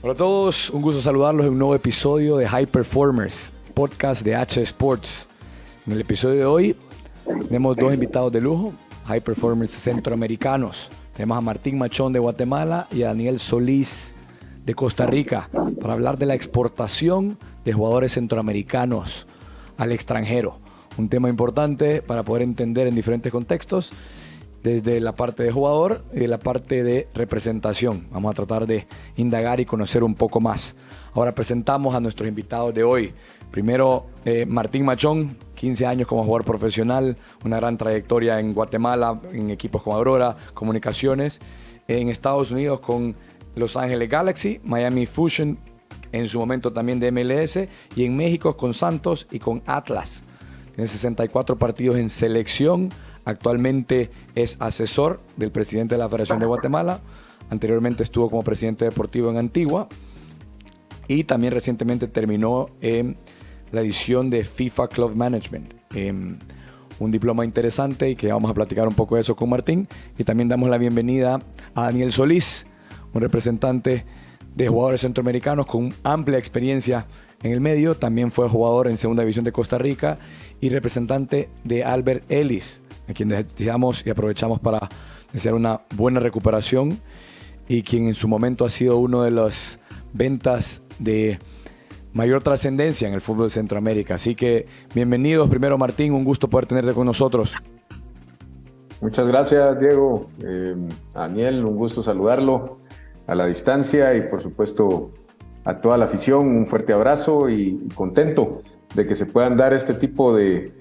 Hola a todos, un gusto saludarlos en un nuevo episodio de High Performers, podcast de H Sports. En el episodio de hoy tenemos dos invitados de lujo, High Performers centroamericanos. Tenemos a Martín Machón de Guatemala y a Daniel Solís de Costa Rica para hablar de la exportación de jugadores centroamericanos al extranjero. Un tema importante para poder entender en diferentes contextos, desde la parte de jugador y de la parte de representación. Vamos a tratar de indagar y conocer un poco más. Ahora presentamos a nuestros invitados de hoy. Primero, Martín Machón, 15 años como jugador profesional, una gran trayectoria en Guatemala, en equipos como Aurora, Comunicaciones, en Estados Unidos con Los Ángeles Galaxy, Miami Fusion, en su momento también de MLS, y en México con Santos y con Atlas. Tiene 64 partidos en selección. Actualmente es asesor del presidente de la Federación de Guatemala. Anteriormente estuvo como presidente deportivo en Antigua. Y también recientemente terminó la edición de FIFA Club Management. Un diploma interesante y que vamos a platicar un poco de eso con Martín. Y también damos la bienvenida a Daniel Solís, un representante de jugadores centroamericanos con amplia experiencia en el medio. También fue jugador en Segunda División de Costa Rica y representante de Albert Ellis, a quien deseamos y aprovechamos para desear una buena recuperación, y quien en su momento ha sido uno de las ventas de mayor trascendencia en el fútbol de Centroamérica. Así que bienvenidos. Primero, Martín, un gusto poder tenerte con nosotros. Muchas gracias, Diego. Daniel, un gusto saludarlo a la distancia y por supuesto a toda la afición, un fuerte abrazo y contento de que se puedan dar este tipo de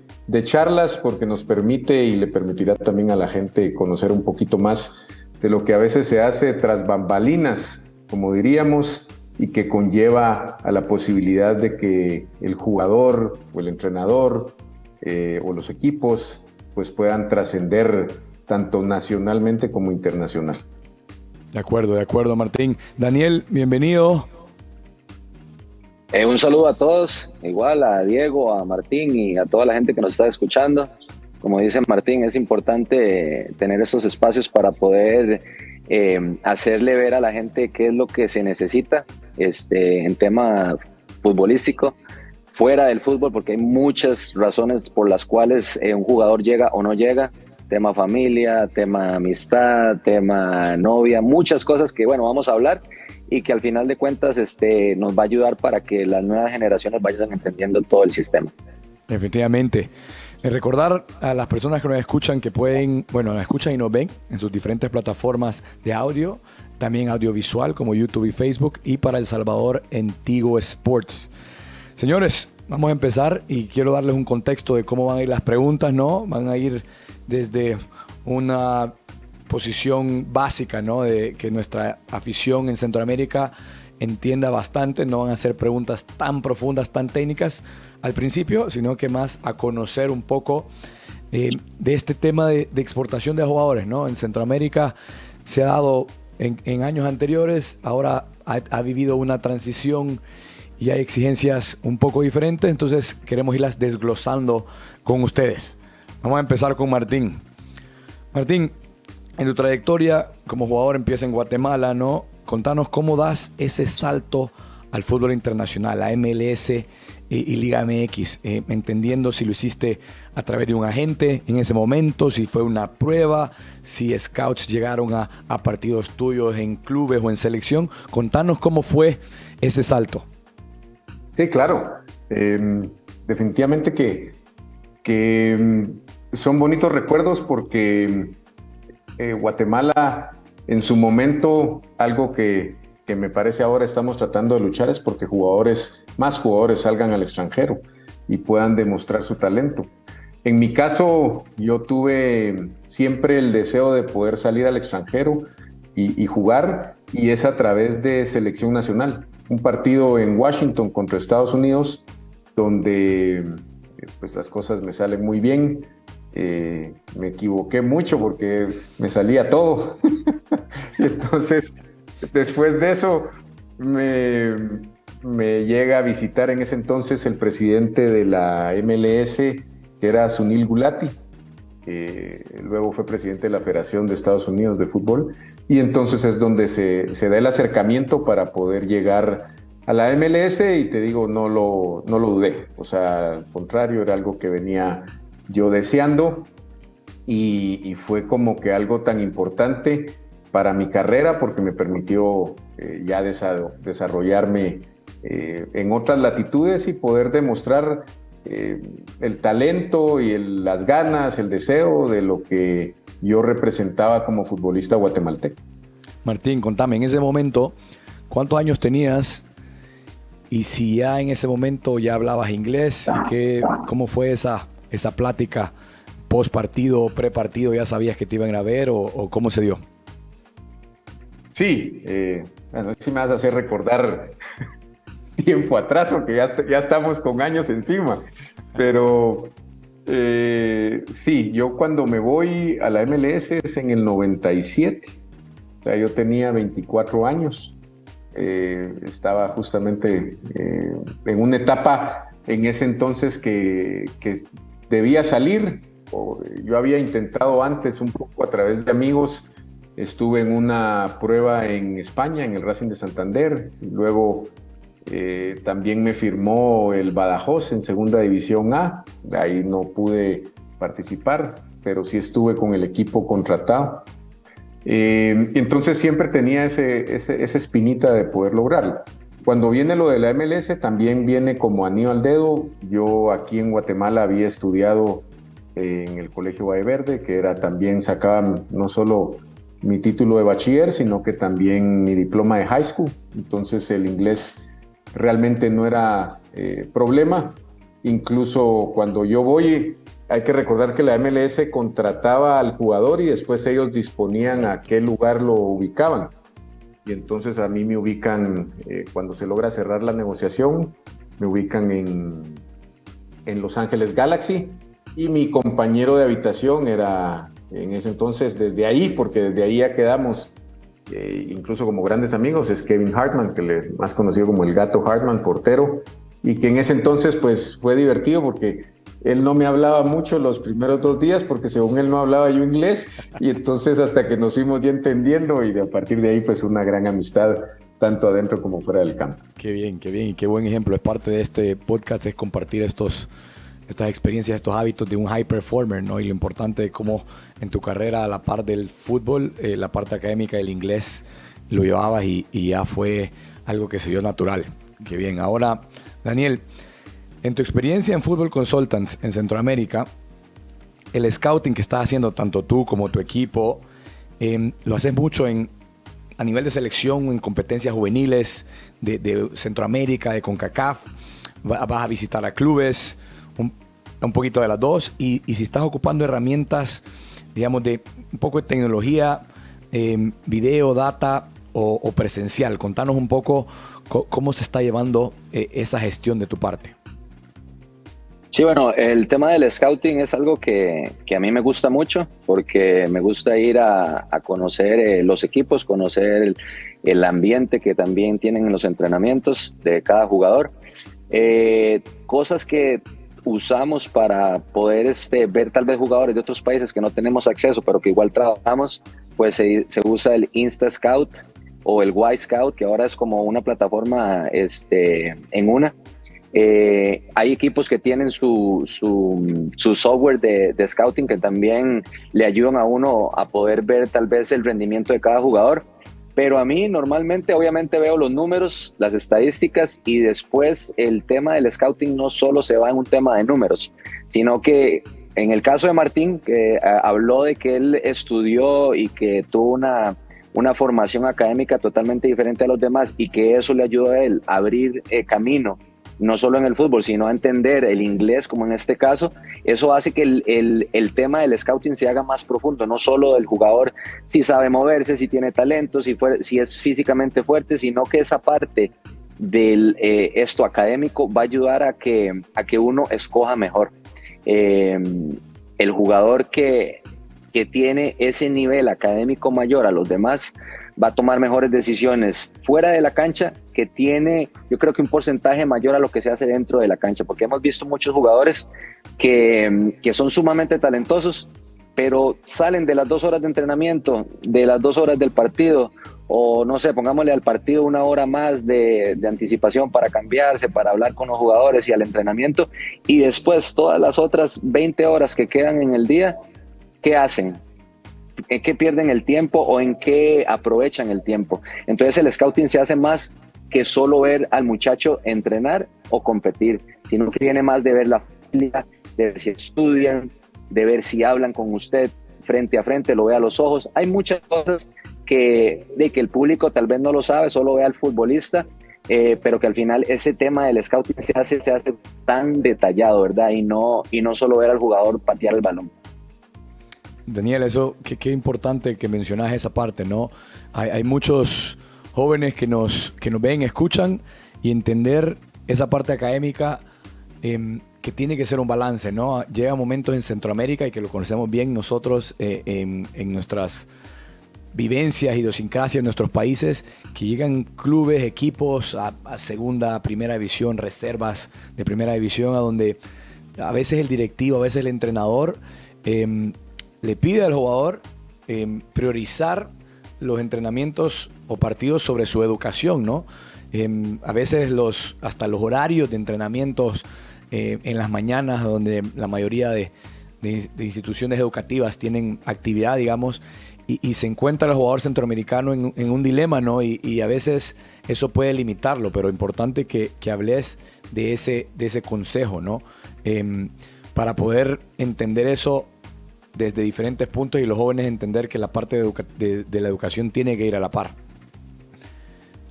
charlas, porque nos permite y le permitirá también a la gente conocer un poquito más de lo que a veces se hace tras bambalinas, como diríamos, y que conlleva a la posibilidad de que el jugador o el entrenador o los equipos pues puedan trascender tanto nacionalmente como internacional. De acuerdo, Martín. Daniel, bienvenido. Un saludo a todos, igual a Diego, a Martín y a toda la gente que nos está escuchando. Como dice Martín, es importante tener estos espacios para poder hacerle ver a la gente qué es lo que se necesita en tema futbolístico, fuera del fútbol, porque hay muchas razones por las cuales un jugador llega o no llega. Tema familia, tema amistad, tema novia, muchas cosas que, bueno, vamos a hablar y que al final de cuentas nos va a ayudar para que las nuevas generaciones vayan entendiendo todo el sistema. Efectivamente. Recordar a las personas que nos escuchan que pueden, bueno, nos escuchan y nos ven en sus diferentes plataformas de audio, también audiovisual como YouTube y Facebook, y para El Salvador en Tigo Sports. Señores, vamos a empezar y quiero darles un contexto de cómo van a ir las preguntas, ¿no? Van a ir desde una posición básica, ¿no? De que nuestra afición en Centroamérica entienda bastante. No van a ser preguntas tan profundas, tan técnicas al principio, sino que más a conocer un poco de este tema de exportación de jugadores, ¿no? En Centroamérica se ha dado en años anteriores, ahora ha vivido una transición y hay exigencias un poco diferentes, entonces queremos irlas desglosando con ustedes. Vamos a empezar con Martín. Martín, en tu trayectoria como jugador empieza en Guatemala, ¿no? Contanos cómo das ese salto al fútbol internacional, a MLS y Liga MX, entendiendo si lo hiciste a través de un agente en ese momento, si fue una prueba, si scouts llegaron a partidos tuyos en clubes o en selección. Contanos cómo fue ese salto. Sí, claro. Definitivamente que son bonitos recuerdos, porque Guatemala en su momento, algo que me parece ahora estamos tratando de luchar, es porque más jugadores salgan al extranjero y puedan demostrar su talento. En mi caso, yo tuve siempre el deseo de poder salir al extranjero y jugar, y es a través de selección nacional. Un partido en Washington contra Estados Unidos, donde pues las cosas me salen muy bien. Me equivoqué mucho porque me salía todo. Entonces, después de eso, me llega a visitar en ese entonces el presidente de la MLS, que era Sunil Gulati, luego fue presidente de la Federación de Estados Unidos de Fútbol, y entonces es donde se da el acercamiento para poder llegar a la MLS, y te digo, no lo dudé, o sea, al contrario, era algo que venía yo deseando, y fue como que algo tan importante para mi carrera porque me permitió ya desarrollarme en otras latitudes y poder demostrar el talento y las ganas, el deseo de lo que yo representaba como futbolista guatemalteco. Martín, contame, en ese momento, ¿cuántos años tenías? Y si ya en ese momento ya hablabas inglés, ¿y cómo fue esa plática post partido, pre partido? ¿Ya sabías que te iban a ver o cómo se dio? Sí, bueno, sí me vas a hacer recordar tiempo atrás, porque ya estamos con años encima, pero sí, yo cuando me voy a la MLS es en el 97, o sea, yo tenía 24 años, estaba justamente en una etapa en ese entonces que debía salir. Yo había intentado antes un poco a través de amigos, estuve en una prueba en España, en el Racing de Santander, y luego también me firmó el Badajoz en Segunda División A, ahí no pude participar, pero sí estuve con el equipo contratado. Entonces siempre tenía esa espinita de poder lograrlo. Cuando viene lo de la MLS, también viene como anillo al dedo. Yo aquí en Guatemala había estudiado en el Colegio Valverde, que también sacaban no solo mi título de bachiller, sino que también mi diploma de high school. Entonces el inglés realmente no era problema. Incluso cuando yo voy, hay que recordar que la MLS contrataba al jugador y después ellos disponían a qué lugar lo ubicaban. Y entonces a mí me ubican, cuando se logra cerrar la negociación, me ubican en Los Ángeles Galaxy, y mi compañero de habitación era en ese entonces, desde ahí, porque desde ahí ya quedamos, incluso como grandes amigos, es Kevin Hartman, que más conocido como el Gato Hartman, portero, y que en ese entonces pues fue divertido porque él no me hablaba mucho los primeros 2 días porque según él no hablaba yo inglés, y entonces hasta que nos fuimos ya entendiendo, y a partir de ahí pues una gran amistad tanto adentro como fuera del campo. Qué bien y qué buen ejemplo. Es parte de este podcast, es compartir estas experiencias, estos hábitos de un high performer, ¿no? Y lo importante de cómo en tu carrera, a la par del fútbol, la parte académica del inglés lo llevabas y ya fue algo que se dio natural. Qué bien. Ahora, Daniel, en tu experiencia en Football Consultants en Centroamérica, el scouting que estás haciendo tanto tú como tu equipo, lo haces mucho a nivel de selección, en competencias juveniles de Centroamérica, de CONCACAF, vas a visitar a clubes, un poquito de las dos, y si estás ocupando herramientas, digamos, de un poco de tecnología, video, data o presencial. Contanos un poco cómo se está llevando esa gestión de tu parte. Sí, bueno, el tema del scouting es algo que a mí me gusta mucho, porque me gusta ir a conocer los equipos, conocer el ambiente que también tienen en los entrenamientos de cada jugador. Cosas que usamos para poder ver tal vez jugadores de otros países que no tenemos acceso, pero que igual trabajamos, pues se usa el Insta Scout o el Y Scout, que ahora es como una plataforma en una. Hay equipos que tienen su software de scouting que también le ayudan a uno a poder ver tal vez el rendimiento de cada jugador, pero a mí normalmente obviamente veo los números, las estadísticas, y después el tema del scouting no solo se va en un tema de números, sino que en el caso de Martín, que habló de que él estudió y que tuvo una formación académica totalmente diferente a los demás, y que eso le ayudó a él a abrir camino no solo en el fútbol, sino a entender el inglés, como en este caso. Eso hace que el tema del scouting se haga más profundo, no solo del jugador si sabe moverse, si tiene talento, si es físicamente fuerte, sino que esa parte del esto académico va a ayudar a que uno escoja mejor. El jugador que tiene ese nivel académico mayor a los demás va a tomar mejores decisiones fuera de la cancha, que tiene, yo creo que un porcentaje mayor a lo que se hace dentro de la cancha, porque hemos visto muchos jugadores que son sumamente talentosos, pero salen de las 2 horas de entrenamiento, de las 2 horas del partido, o no sé, pongámosle al partido 1 hora más de anticipación para cambiarse, para hablar con los jugadores y al entrenamiento, y después todas las otras 20 horas que quedan en el día, ¿qué hacen? ¿En qué pierden el tiempo o en qué aprovechan el tiempo? Entonces el scouting se hace más que solo ver al muchacho entrenar o competir, sino que viene más de ver la familia, de ver si estudian, de ver si hablan con usted frente a frente, lo ve a los ojos. Hay muchas cosas que el público tal vez no lo sabe, solo ve al futbolista, pero que al final ese tema del scouting se hace tan detallado, ¿verdad? Y no solo ver al jugador patear el balón. Daniel, eso, qué importante que mencionas esa parte, ¿no? Hay muchos jóvenes que nos ven, escuchan, y entender esa parte académica que tiene que ser un balance, ¿no? Llega momentos en Centroamérica, y que lo conocemos bien nosotros en nuestras vivencias, idiosincrasias en nuestros países, que llegan clubes, equipos a segunda, a primera división, reservas de primera división, a donde a veces el directivo, a veces el entrenador le pide al jugador priorizar los entrenamientos o partidos sobre su educación, ¿no? A veces hasta los horarios de entrenamientos en las mañanas, donde la mayoría de instituciones educativas tienen actividad, digamos, y se encuentra el jugador centroamericano en un dilema, ¿no? Y a veces eso puede limitarlo, pero importante que hables de ese consejo, ¿no? Para poder entender eso desde diferentes puntos, y los jóvenes entender que la parte de la educación tiene que ir a la par.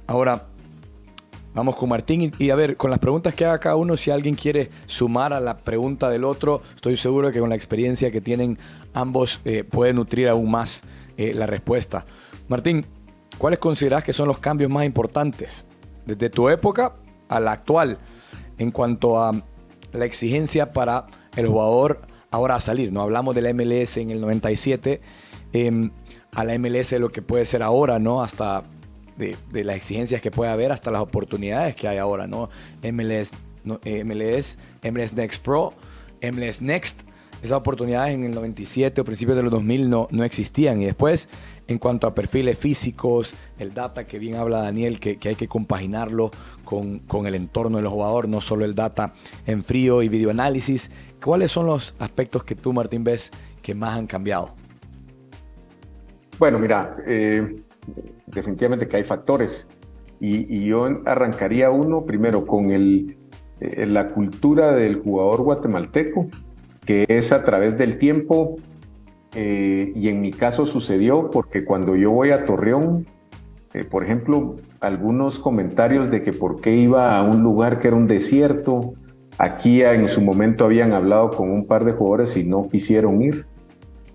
Ahora, vamos con Martín y a ver, con las preguntas que haga cada uno, si alguien quiere sumar a la pregunta del otro, estoy seguro que con la experiencia que tienen ambos puede nutrir aún más la respuesta. Martín, ¿cuáles consideras que son los cambios más importantes desde tu época a la actual en cuanto a la exigencia para el jugador ahora a salir? No hablamos de la MLS en el 97, a la MLS lo que puede ser ahora, ¿no? Hasta de las exigencias que puede haber, hasta las oportunidades que hay ahora, ¿no? MLS Next Pro, MLS Next. Esas oportunidades en el 97 o principios de los 2000 no existían. Y después, en cuanto a perfiles físicos, el data que bien habla Daniel, que hay que compaginarlo con el entorno del jugador, no solo el data en frío y videoanálisis. ¿Cuáles son los aspectos que tú, Martín, ves que más han cambiado? Bueno, mira, definitivamente que hay factores. Y yo arrancaría uno primero con la cultura del jugador guatemalteco, que es a través del tiempo, y en mi caso sucedió porque cuando yo voy a Torreón, por ejemplo, algunos comentarios de que por qué iba a un lugar que era un desierto. Aquí en su momento habían hablado con un par de jugadores y no quisieron ir,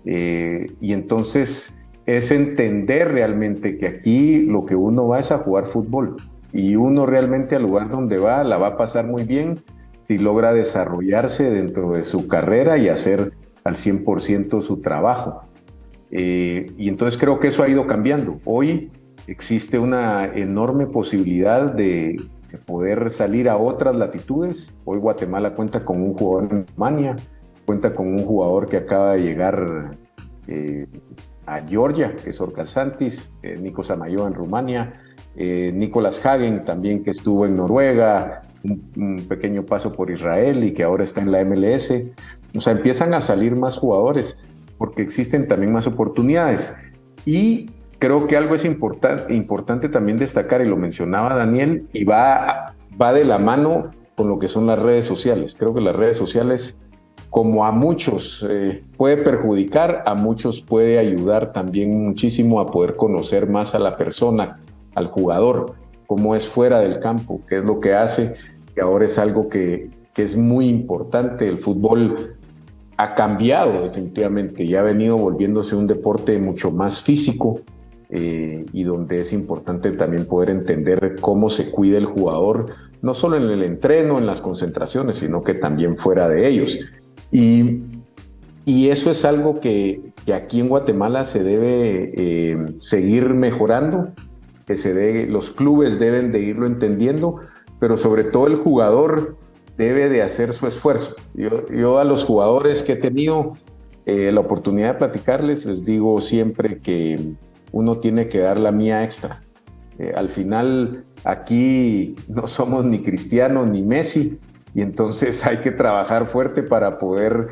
y entonces es entender realmente que aquí lo que uno va es a jugar fútbol, y uno realmente al lugar donde va la va a pasar muy bien si logra desarrollarse dentro de su carrera y hacer al 100% su trabajo. Y entonces creo que eso ha ido cambiando. Hoy existe una enorme posibilidad de poder salir a otras latitudes. Hoy Guatemala cuenta con un jugador en Rumania, cuenta con un jugador que acaba de llegar a Georgia, que es Orcasantis, Nico Samayoa en Rumania, Nicolas Hagen también, que estuvo en Noruega, un pequeño paso por Israel y que ahora está en la MLS. O sea, empiezan a salir más jugadores porque existen también más oportunidades. Y creo que algo es importante también destacar, y lo mencionaba Daniel, y va de la mano con lo que son las redes sociales. Creo que las redes sociales, como a muchos puede perjudicar, a muchos puede ayudar también muchísimo a poder conocer más a la persona, al jugador, cómo es fuera del campo, qué es lo que hace, que ahora es algo que es muy importante. El fútbol ha cambiado definitivamente y ha venido volviéndose un deporte mucho más físico, y donde es importante también poder entender cómo se cuida el jugador, no solo en el entreno, en las concentraciones, sino que también fuera de ellos. Y eso es algo que aquí en Guatemala se debe seguir mejorando, los clubes deben de irlo entendiendo, pero sobre todo el jugador debe de hacer su esfuerzo. Yo a los jugadores que he tenido la oportunidad de platicarles, les digo siempre que uno tiene que dar la mía extra. Al final, aquí no somos ni Cristiano ni Messi, y entonces hay que trabajar fuerte para poder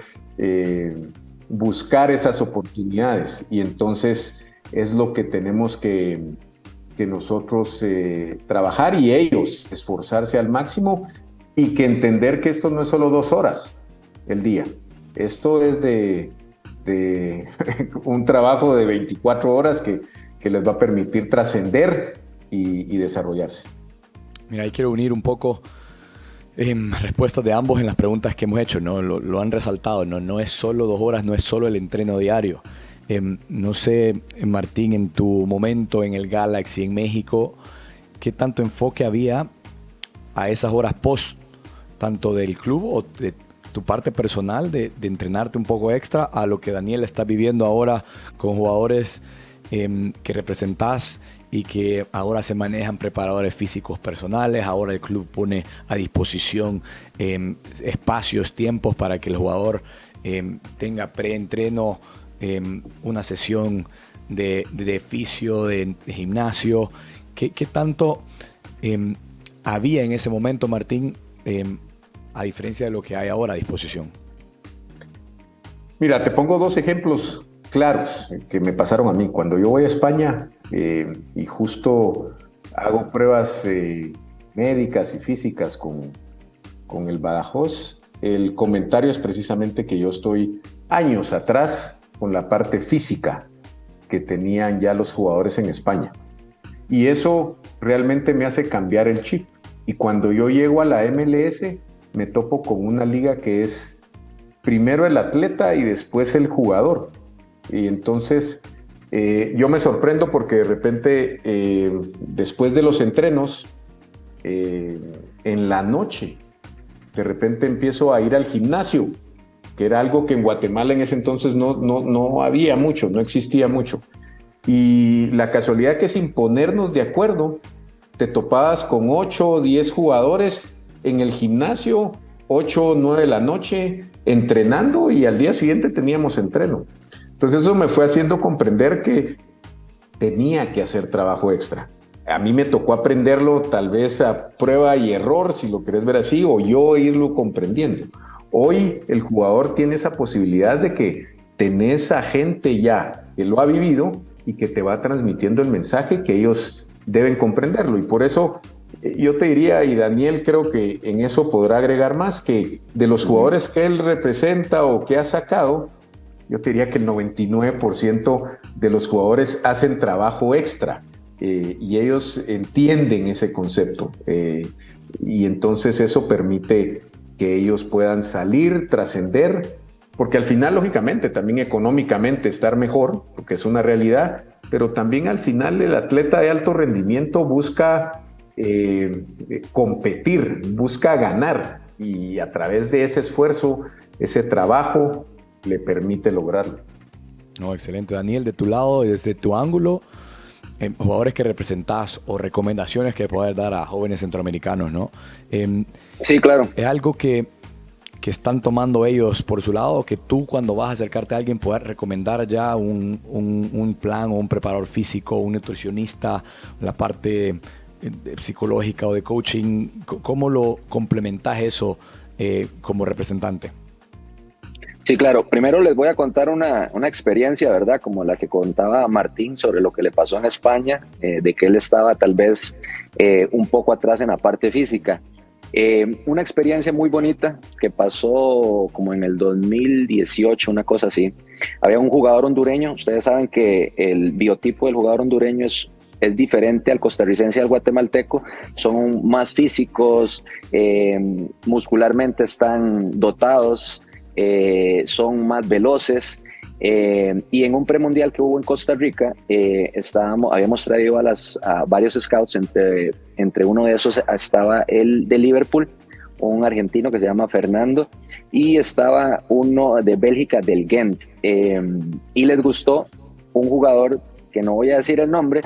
buscar esas oportunidades, y entonces es lo que tenemos que nosotros trabajar, y ellos esforzarse al máximo, y que entender que esto no es solo 2 horas el día, esto es de un trabajo de 24 horas que les va a permitir trascender y desarrollarse. Mira, ahí quiero unir un poco respuestas de ambos en las preguntas que hemos hecho, ¿no? Lo han resaltado, no es solo 2 horas, no es solo el entreno diario. No sé, Martín, en tu momento en el Galaxy en México, ¿qué tanto enfoque había a esas horas post, tanto del club o de tu parte personal, de entrenarte un poco extra, a lo que Daniel está viviendo ahora con jugadores que representás y que ahora se manejan preparadores físicos personales? Ahora el club pone a disposición espacios, tiempos para que el jugador tenga preentreno, una sesión de fisio, de gimnasio. ¿Qué tanto había en ese momento, Martín, a diferencia de lo que hay ahora a disposición? Mira, te pongo 2 ejemplos claros que me pasaron a mí. Cuando yo voy a España y justo hago pruebas médicas y físicas con el Badajoz, el comentario es precisamente que yo estoy años atrás con la parte física que tenían ya los jugadores en España. Y eso realmente me hace cambiar el chip. Y cuando yo llego a la MLS, me topo con una liga que es primero el atleta y después el jugador. Y entonces yo me sorprendo porque de repente después de los entrenos, en la noche, de repente empiezo a ir al gimnasio, que era algo que en Guatemala en ese entonces no había mucho, no existía mucho. Y la casualidad que sin ponernos de acuerdo, te topabas con 8 o 10 jugadores en el gimnasio, 8 o 9 de la noche, entrenando, y al día siguiente teníamos entreno. Entonces eso me fue haciendo comprender que tenía que hacer trabajo extra. A mí me tocó aprenderlo tal vez a prueba y error, si lo querés ver así, o yo irlo comprendiendo. Hoy el jugador tiene esa posibilidad de que tenés a gente ya que lo ha vivido y que te va transmitiendo el mensaje que ellos deben comprenderlo. Y por eso yo te diría, y Daniel creo que en eso podrá agregar más, que de los jugadores que él representa o que ha sacado, yo te diría que el 99% de los jugadores hacen trabajo extra y ellos entienden ese concepto. Y entonces eso permite que ellos puedan salir, trascender, porque al final, lógicamente, también económicamente estar mejor, porque es una realidad, pero también al final el atleta de alto rendimiento busca competir, busca ganar, y a través de ese esfuerzo, ese trabajo, le permite lograrlo. No, excelente. Daniel, de tu lado, desde tu ángulo, jugadores que representás o recomendaciones que poder dar a jóvenes centroamericanos, ¿no? Sí, claro. ¿Es algo que están tomando ellos por su lado, o que tú, cuando vas a acercarte a alguien, puedas recomendar ya un plan o un preparador físico, un nutricionista, la parte psicológica o de coaching? ¿Cómo lo complementas eso como representante? Sí, claro. Primero les voy a contar una experiencia, ¿verdad? Como la que contaba Martín sobre lo que le pasó en España, de que él estaba tal vez un poco atrás en la parte física. Una experiencia muy bonita que pasó como en el 2018, una cosa así. Había un jugador hondureño. Ustedes saben que el biotipo del jugador hondureño es diferente al costarricense y al guatemalteco. Son más físicos, muscularmente están dotados, son más veloces, y en un premundial que hubo en Costa Rica habíamos traído a varios scouts. Entre uno de esos estaba el de Liverpool, un argentino que se llama Fernando, y estaba uno de Bélgica, del Ghent, y les gustó un jugador que no voy a decir el nombre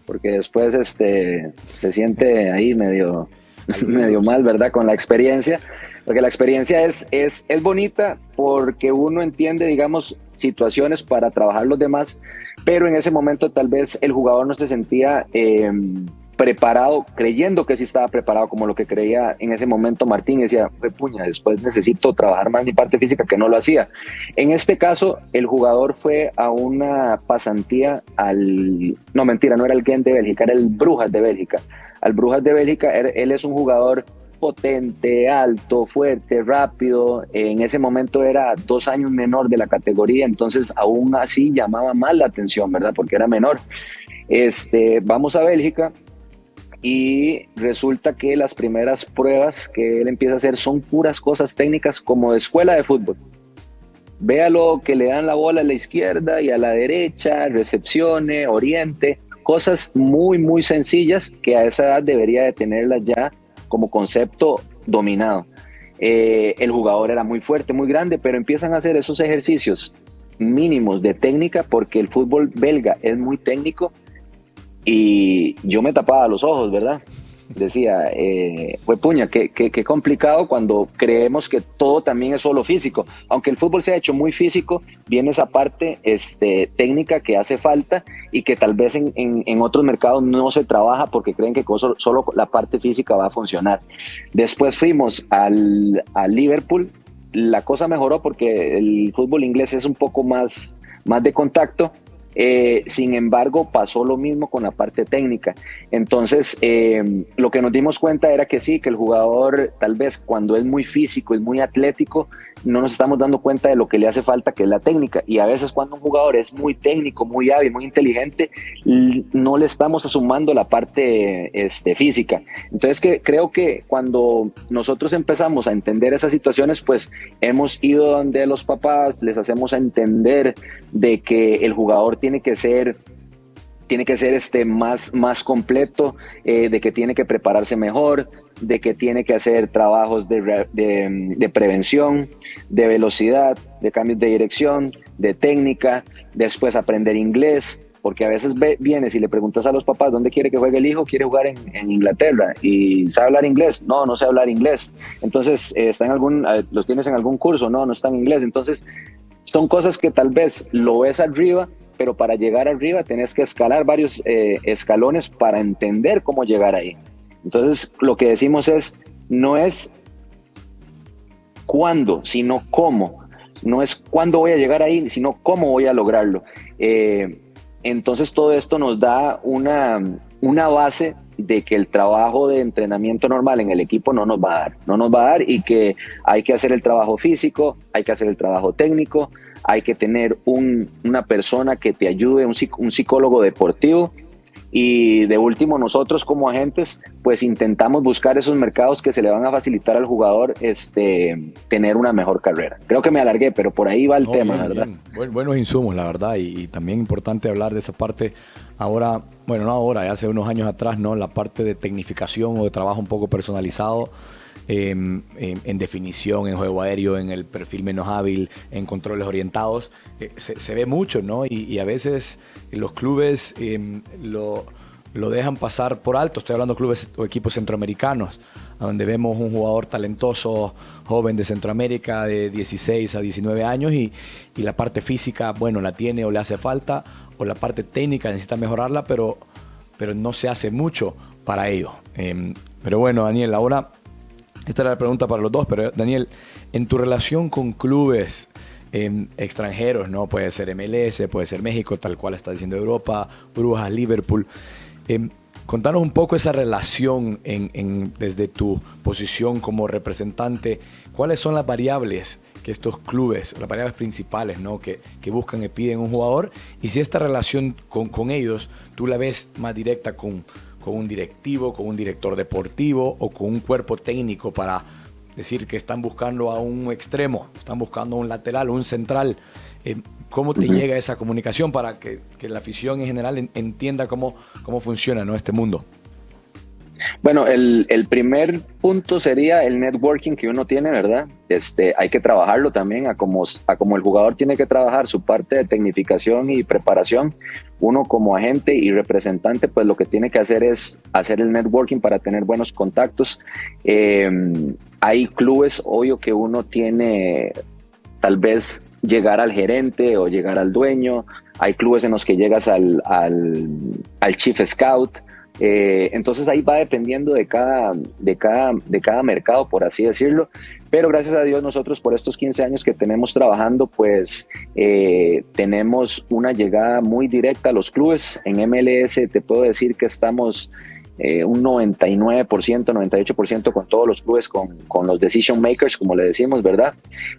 porque después se siente ahí medio mal, ¿verdad? Con la experiencia, porque la experiencia es bonita porque uno entiende, digamos, situaciones para trabajar los demás, pero en ese momento tal vez el jugador no se sentía preparado, creyendo que sí estaba preparado, como lo que creía en ese momento Martín. Decía, puña, después necesito trabajar más mi parte física, que no lo hacía. En este caso, el jugador fue a una pasantía no mentira, no era el Gent de Bélgica, era el Brujas de Bélgica. Al Brujas de Bélgica, él es un jugador potente, alto, fuerte, rápido. En ese momento era 2 años menor de la categoría, entonces aún así llamaba más la atención, ¿verdad? Porque era menor. Vamos a Bélgica y resulta que las primeras pruebas que él empieza a hacer son puras cosas técnicas como de escuela de fútbol. Véalo, que le dan la bola a la izquierda y a la derecha, recepcione, oriente, cosas muy, muy sencillas que a esa edad debería de tenerlas ya como concepto dominado. El jugador era muy fuerte, muy grande, pero empiezan a hacer esos ejercicios mínimos de técnica porque el fútbol belga es muy técnico y yo me tapaba los ojos, ¿verdad? Decía, pues puña, qué complicado cuando creemos que todo también es solo físico. Aunque el fútbol se ha hecho muy físico, viene esa parte técnica que hace falta y que tal vez en otros mercados no se trabaja porque creen que solo la parte física va a funcionar. Después fuimos al Liverpool. La cosa mejoró porque el fútbol inglés es un poco más de contacto. Sin embargo, pasó lo mismo con la parte técnica. Entonces, lo que nos dimos cuenta era que sí, que el jugador tal vez cuando es muy físico, es muy atlético, no nos estamos dando cuenta de lo que le hace falta, que es la técnica. Y a veces cuando un jugador es muy técnico, muy hábil, muy inteligente, no le estamos sumando la parte física. Entonces, creo que cuando nosotros empezamos a entender esas situaciones, pues hemos ido donde los papás, les hacemos a entender de que el jugador tiene que ser más completo, de que tiene que prepararse mejor, de que tiene que hacer trabajos de prevención, de velocidad, de cambios de dirección, de técnica, después aprender inglés, porque a veces vienes y le preguntas a los papás dónde quiere que juegue el hijo, quiere jugar en Inglaterra, y ¿sabe hablar inglés? No sé hablar inglés. Entonces, ¿los tienes en algún curso? No está en inglés. Entonces, son cosas que tal vez lo ves arriba, pero para llegar arriba tenés que escalar varios escalones para entender cómo llegar ahí. Entonces, lo que decimos no es cuándo, sino cómo. No es cuándo voy a llegar ahí, sino cómo voy a lograrlo. Entonces, todo esto nos da una base de que el trabajo de entrenamiento normal en el equipo no nos va a dar y que hay que hacer el trabajo físico, hay que hacer el trabajo técnico, hay que tener una persona que te ayude, un psicólogo deportivo. Y de último, nosotros como agentes, pues intentamos buscar esos mercados que se le van a facilitar al jugador tener una mejor carrera. Creo que me alargué, pero por ahí va el tema, bien, ¿verdad? Bien. Buenos insumos, la verdad, y también importante hablar de esa parte ahora, bueno, no ahora, ya hace unos años atrás, ¿no? La parte de tecnificación o de trabajo un poco personalizado, en definición, en juego aéreo, en el perfil menos hábil, en controles orientados, se ve mucho, ¿no? Y a veces los clubes lo dejan pasar por alto. Estoy hablando de clubes o equipos centroamericanos, donde vemos un jugador talentoso, joven de Centroamérica, de 16 a 19 años, y la parte física, bueno, la tiene o le hace falta, o la parte técnica necesita mejorarla, pero no se hace mucho para ello. Pero bueno, Daniel, ahora... Esta era la pregunta para los dos, pero Daniel, en tu relación con clubes extranjeros, ¿no? Puede ser MLS, puede ser México, tal cual está diciendo Europa, Brujas, Liverpool. Contanos un poco esa relación desde tu posición como representante. ¿Cuáles son las variables que estos clubes, las variables principales, ¿no? que buscan y piden un jugador? Y si esta relación con ellos, tú la ves más directa con un directivo, con un director deportivo o con un cuerpo técnico para decir que están buscando a un extremo, están buscando a un lateral, un central. ¿Cómo te llega esa comunicación para que la afición en general entienda cómo funciona, ¿no? este mundo? Bueno, el primer punto sería el networking que uno tiene, ¿verdad? Hay que trabajarlo también a como el jugador tiene que trabajar su parte de tecnificación y preparación. Uno como agente y representante, pues lo que tiene que hacer es hacer el networking para tener buenos contactos. Hay clubes, obvio, que uno tiene tal vez llegar al gerente o llegar al dueño. Hay clubes en los que llegas al chief scout. Entonces ahí va dependiendo de cada mercado, por así decirlo. Pero gracias a Dios nosotros por estos 15 años que tenemos trabajando, pues tenemos una llegada muy directa a los clubes. En MLS te puedo decir que estamos un 99%, 98% con todos los clubes, con los decision makers, como le decimos, ¿verdad?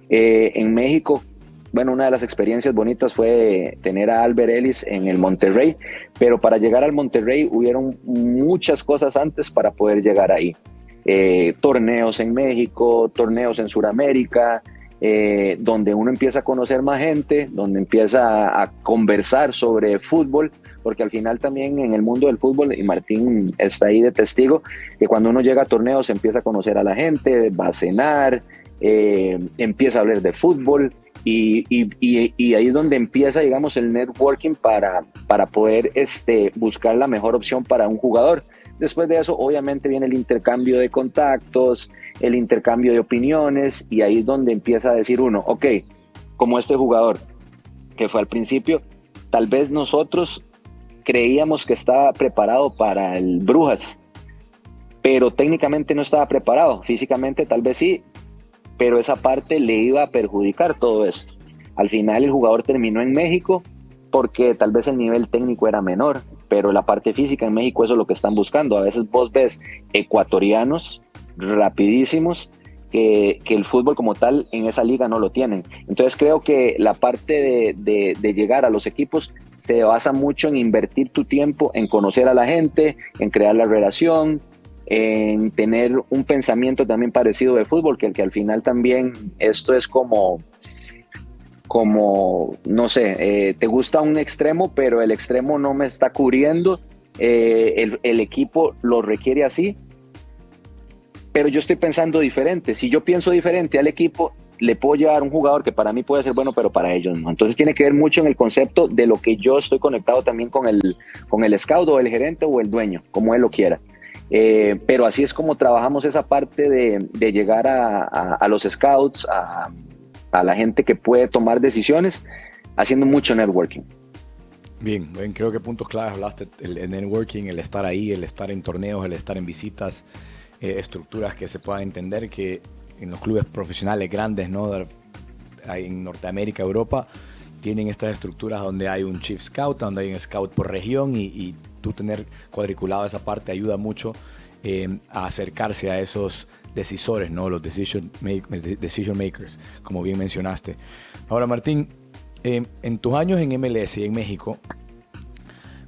En México, bueno, una de las experiencias bonitas fue tener a Albert Ellis en el Monterrey, pero para llegar al Monterrey hubieron muchas cosas antes para poder llegar ahí. Torneos en México, torneos en Sudamérica, donde uno empieza a conocer más gente, donde empieza a conversar sobre fútbol, porque al final también en el mundo del fútbol, y Martín está ahí de testigo, que cuando uno llega a torneos empieza a conocer a la gente, va a cenar, empieza a hablar de fútbol, y ahí es donde empieza, digamos, el networking para poder buscar la mejor opción para un jugador. Después de eso, obviamente, viene el intercambio de contactos, el intercambio de opiniones, y ahí es donde empieza a decir uno, ok, como este jugador que fue al principio, tal vez nosotros creíamos que estaba preparado para el Brujas, pero técnicamente no estaba preparado, físicamente tal vez sí, pero esa parte le iba a perjudicar todo esto. Al final el jugador terminó en México porque tal vez el nivel técnico era menor, pero la parte física en México eso es lo que están buscando. A veces vos ves ecuatorianos rapidísimos que el fútbol como tal en esa liga no lo tienen. Entonces creo que la parte de llegar a los equipos se basa mucho en invertir tu tiempo, en conocer a la gente, en crear la relación, en tener un pensamiento también parecido de fútbol, que al final también esto es como no sé, te gusta un extremo, pero el extremo no me está cubriendo, el equipo lo requiere así, pero yo estoy pensando diferente. Si yo pienso diferente al equipo, le puedo llevar un jugador que para mí puede ser bueno, pero para ellos no. Entonces tiene que ver mucho en el concepto de lo que yo estoy conectado también con el scout o el gerente o el dueño, como él lo quiera. Pero así es como trabajamos esa parte de llegar a los scouts, a la gente que puede tomar decisiones, haciendo mucho networking. Bien, creo que puntos claves hablaste, el networking, el estar ahí, el estar en torneos, el estar en visitas, estructuras que se puedan entender que en los clubes profesionales grandes, ¿no? En Norteamérica, Europa, tienen estas estructuras donde hay un chief scout, donde hay un scout por región, y tú tener cuadriculado esa parte ayuda mucho a acercarse a esos decisores, ¿no? Los decision makers, como bien mencionaste. Ahora, Martín, en tus años en MLS y en México,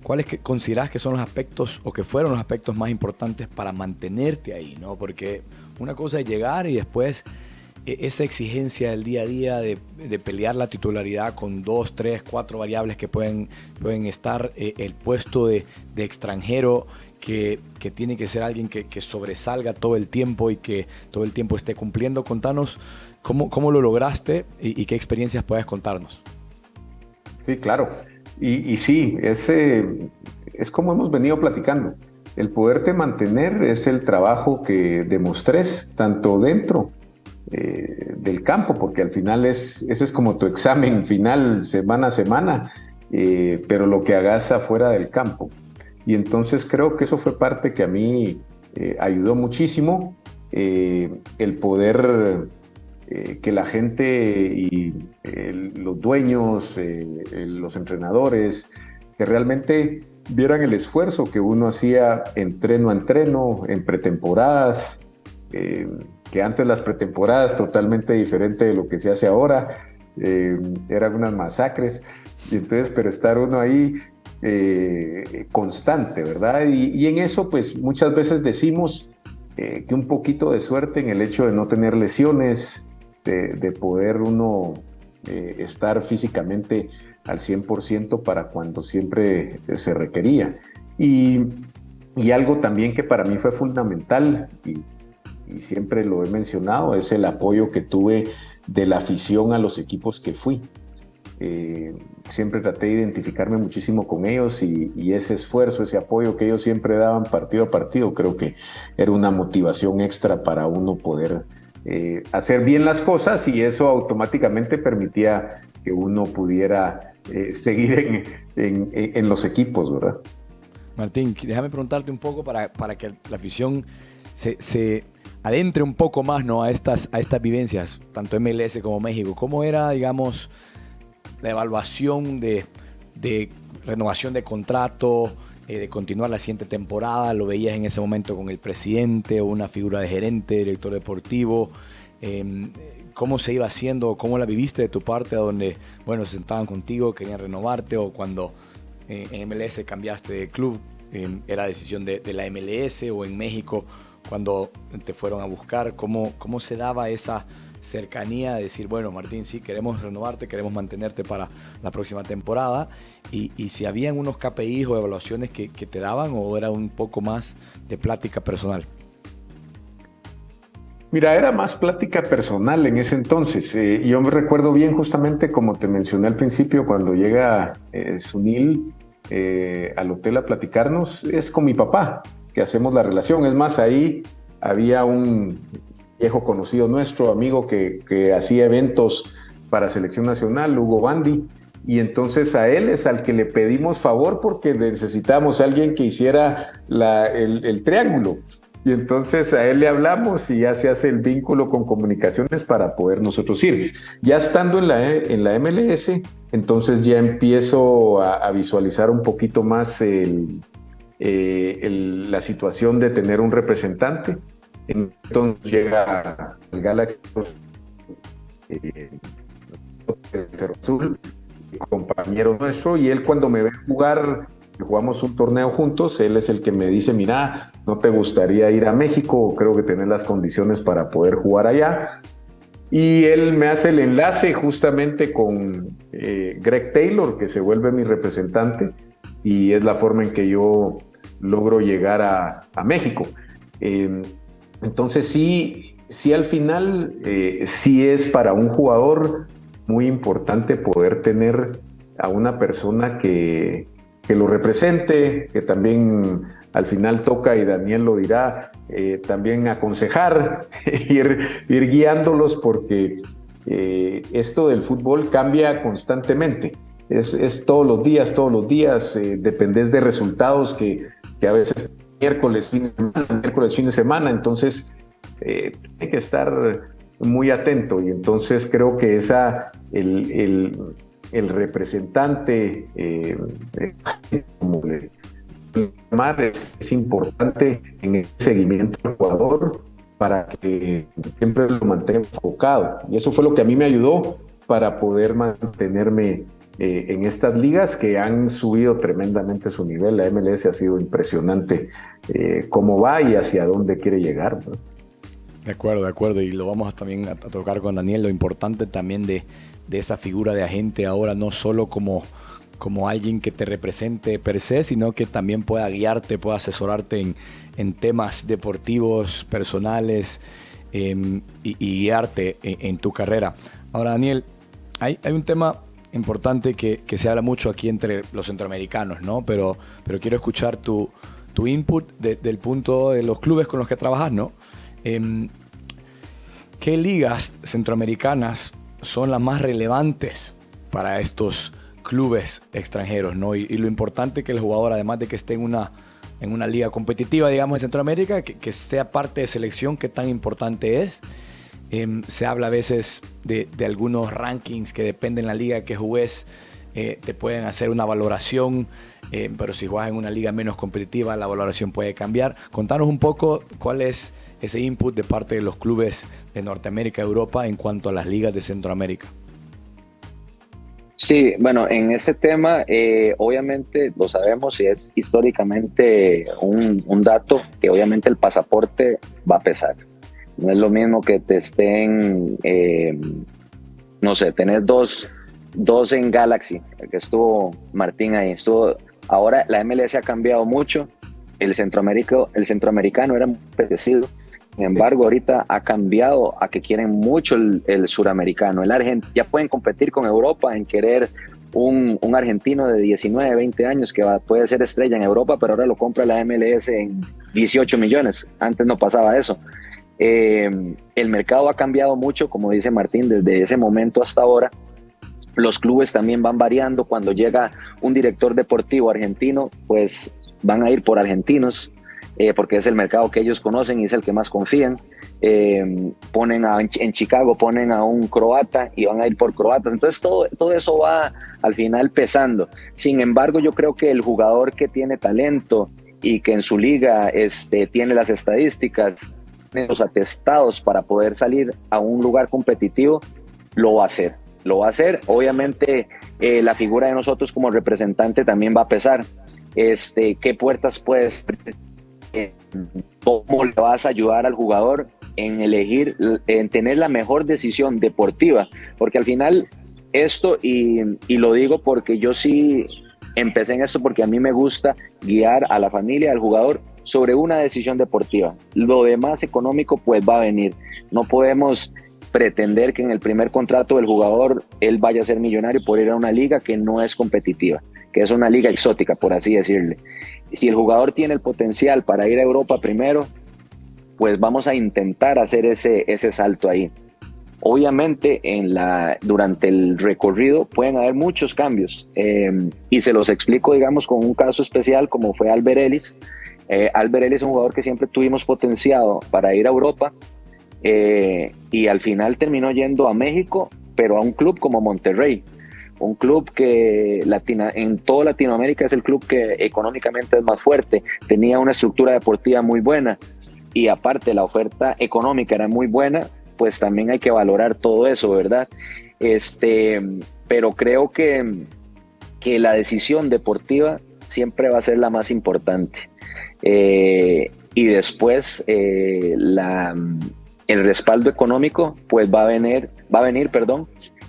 ¿cuáles consideras que son los aspectos o que fueron los aspectos más importantes para mantenerte ahí, ¿no? Porque una cosa es llegar y después esa exigencia del día a día de pelear la titularidad con 2, 3, 4 variables que pueden estar, el puesto de extranjero que tiene que ser alguien que sobresalga todo el tiempo y que todo el tiempo esté cumpliendo. Contanos cómo lo lograste y qué experiencias puedes contarnos. Sí, claro. Y sí, es como hemos venido platicando. El poderte mantener es el trabajo que demostrés tanto dentro del campo, porque al final ese es como tu examen final semana a semana, pero lo que hagas afuera del campo. Y entonces creo que eso fue parte que a mí ayudó muchísimo, el poder que la gente y los dueños, los entrenadores, que realmente vieran el esfuerzo que uno hacía entreno a entreno, en pretemporadas, que antes las pretemporadas totalmente diferente de lo que se hace ahora, eran unas masacres, y entonces, pero estar uno ahí constante, ¿verdad? Y en eso, pues muchas veces decimos que un poquito de suerte en el hecho de no tener lesiones, de poder uno estar físicamente al 100% para cuando siempre se requería. Y algo también que para mí fue fundamental, y siempre lo he mencionado, es el apoyo que tuve de la afición a los equipos que fui. Siempre traté de identificarme muchísimo con ellos y ese esfuerzo, ese apoyo que ellos siempre daban partido a partido, creo que era una motivación extra para uno poder hacer bien las cosas, y eso automáticamente permitía que uno pudiera seguir en los equipos, ¿verdad? Martín, déjame preguntarte un poco para que la afición se adentre un poco más, ¿no?, a estas vivencias, tanto MLS como México. ¿Cómo era, digamos, la evaluación de renovación de contrato, de continuar la siguiente temporada? ¿Lo veías en ese momento con el presidente o una figura de gerente, director deportivo? ¿Cómo se iba haciendo? ¿Cómo la viviste de tu parte, donde, bueno, se sentaban contigo, querían renovarte, o cuando en MLS cambiaste de club, era decisión de la MLS, o en México cuando te fueron a buscar? ¿Cómo se daba esa cercanía de decir, bueno, Martín, sí, queremos renovarte, queremos mantenerte para la próxima temporada? Y si habían unos KPIs o evaluaciones que te daban, o era un poco más de plática personal? Mira, era más plática personal en ese entonces. Yo me recuerdo bien, justamente como te mencioné al principio, cuando llega Sunil al hotel a platicarnos, es con mi papá que hacemos la relación. Es más, ahí había un viejo conocido nuestro, amigo, que hacía eventos para Selección Nacional, Hugo Bandi, y entonces a él es al que le pedimos favor porque necesitábamos a alguien que hiciera el triángulo. Y entonces a él le hablamos y ya se hace el vínculo con comunicaciones para poder nosotros ir. Ya estando en la MLS, entonces ya empiezo a visualizar un poquito más la situación de tener un representante. Entonces llega el Galaxy Cerro Azul, compañero nuestro, y él, cuando me ve jugar, jugamos un torneo juntos, él es el que me dice, mira, ¿no te gustaría ir a México? Creo que tenés las condiciones para poder jugar allá. Y él me hace el enlace justamente con Greg Taylor, que se vuelve mi representante, y es la forma en que yo logro llegar a México. Entonces sí, al final, sí es para un jugador muy importante poder tener a una persona que lo represente, que también al final toca, y Daniel lo dirá, también aconsejar, ir guiándolos, porque esto del fútbol cambia constantemente. Es todos los días, dependés de resultados que a veces miércoles, fin de semana, entonces hay que estar muy atento, y entonces creo que el representante, como le llamar, es importante en el seguimiento del jugador para que siempre lo mantenga enfocado, y eso fue lo que a mí me ayudó para poder mantenerme en estas ligas que han subido tremendamente su nivel. La MLS ha sido impresionante cómo va y hacia dónde quiere llegar, ¿no? De acuerdo, y lo vamos también a tocar con Daniel, lo importante también de esa figura de agente ahora, no solo como alguien que te represente per se, sino que también pueda guiarte, pueda asesorarte en temas deportivos, personales, y guiarte en tu carrera. Ahora, Daniel, hay un tema importante que se habla mucho aquí entre los centroamericanos, ¿no? Pero quiero escuchar tu input del punto de los clubes con los que trabajas, ¿no? ¿Qué ligas centroamericanas son las más relevantes para estos clubes extranjeros, ¿no? Y lo importante que el jugador, además de que esté en una liga competitiva, digamos, en Centroamérica, que sea parte de selección, qué tan importante es. Se habla a veces de algunos rankings que dependen de la liga que jugues, te pueden hacer una valoración, pero si juegas en una liga menos competitiva, la valoración puede cambiar. Contanos un poco cuál es ese input de parte de los clubes de Norteamérica y Europa en cuanto a las ligas de Centroamérica. Sí, bueno, en ese tema obviamente lo sabemos, y es históricamente un dato que obviamente el pasaporte va a pesar. No es lo mismo que te estén, no sé, tener dos en Galaxy, que estuvo Martín ahí, ahora la MLS ha cambiado mucho, el centroamericano era muy parecido. Sin embargo, ahorita ha cambiado a que quieren mucho el suramericano. El argentino ya pueden competir con Europa en querer un argentino de 19, 20 años que puede ser estrella en Europa, pero ahora lo compra la MLS en 18 millones. Antes no pasaba eso. El mercado ha cambiado mucho, como dice Martín, desde ese momento hasta ahora. Los clubes también van variando. Cuando llega un director deportivo argentino, pues van a ir por argentinos, porque es el mercado que ellos conocen y es el que más confían. En Chicago ponen a un croata y van a ir por croatas. Entonces todo eso va al final pesando. Sin embargo, yo creo que el jugador que tiene talento y que en su liga tiene las estadísticas, tiene los atestados para poder salir a un lugar competitivo, lo va a hacer. Obviamente la figura de nosotros como representante también va a pesar. ¿Qué puertas puedes abrir? ¿Cómo le vas a ayudar al jugador en elegir, en tener la mejor decisión deportiva? Porque al final esto, y lo digo porque yo sí empecé en esto, porque a mí me gusta guiar a la familia, al jugador, sobre una decisión deportiva. Lo demás económico pues va a venir. No podemos pretender que en el primer contrato del jugador él vaya a ser millonario por ir a una liga que no es competitiva, que es una liga exótica, por así decirle. Si el jugador tiene el potencial para ir a Europa primero, pues vamos a intentar hacer ese salto ahí. Obviamente durante el recorrido pueden haber muchos cambios, y se los explico, digamos, con un caso especial como fue Albert Ellis. Albert Ellis es un jugador que siempre tuvimos potenciado para ir a Europa, y al final terminó yendo a México, pero a un club como Monterrey, un club que en toda Latinoamérica es el club que económicamente es más fuerte, tenía una estructura deportiva muy buena, y aparte la oferta económica era muy buena. Pues también hay que valorar todo eso, ¿verdad? Pero creo que la decisión deportiva siempre va a ser la más importante. Y después el respaldo económico pues va a venir,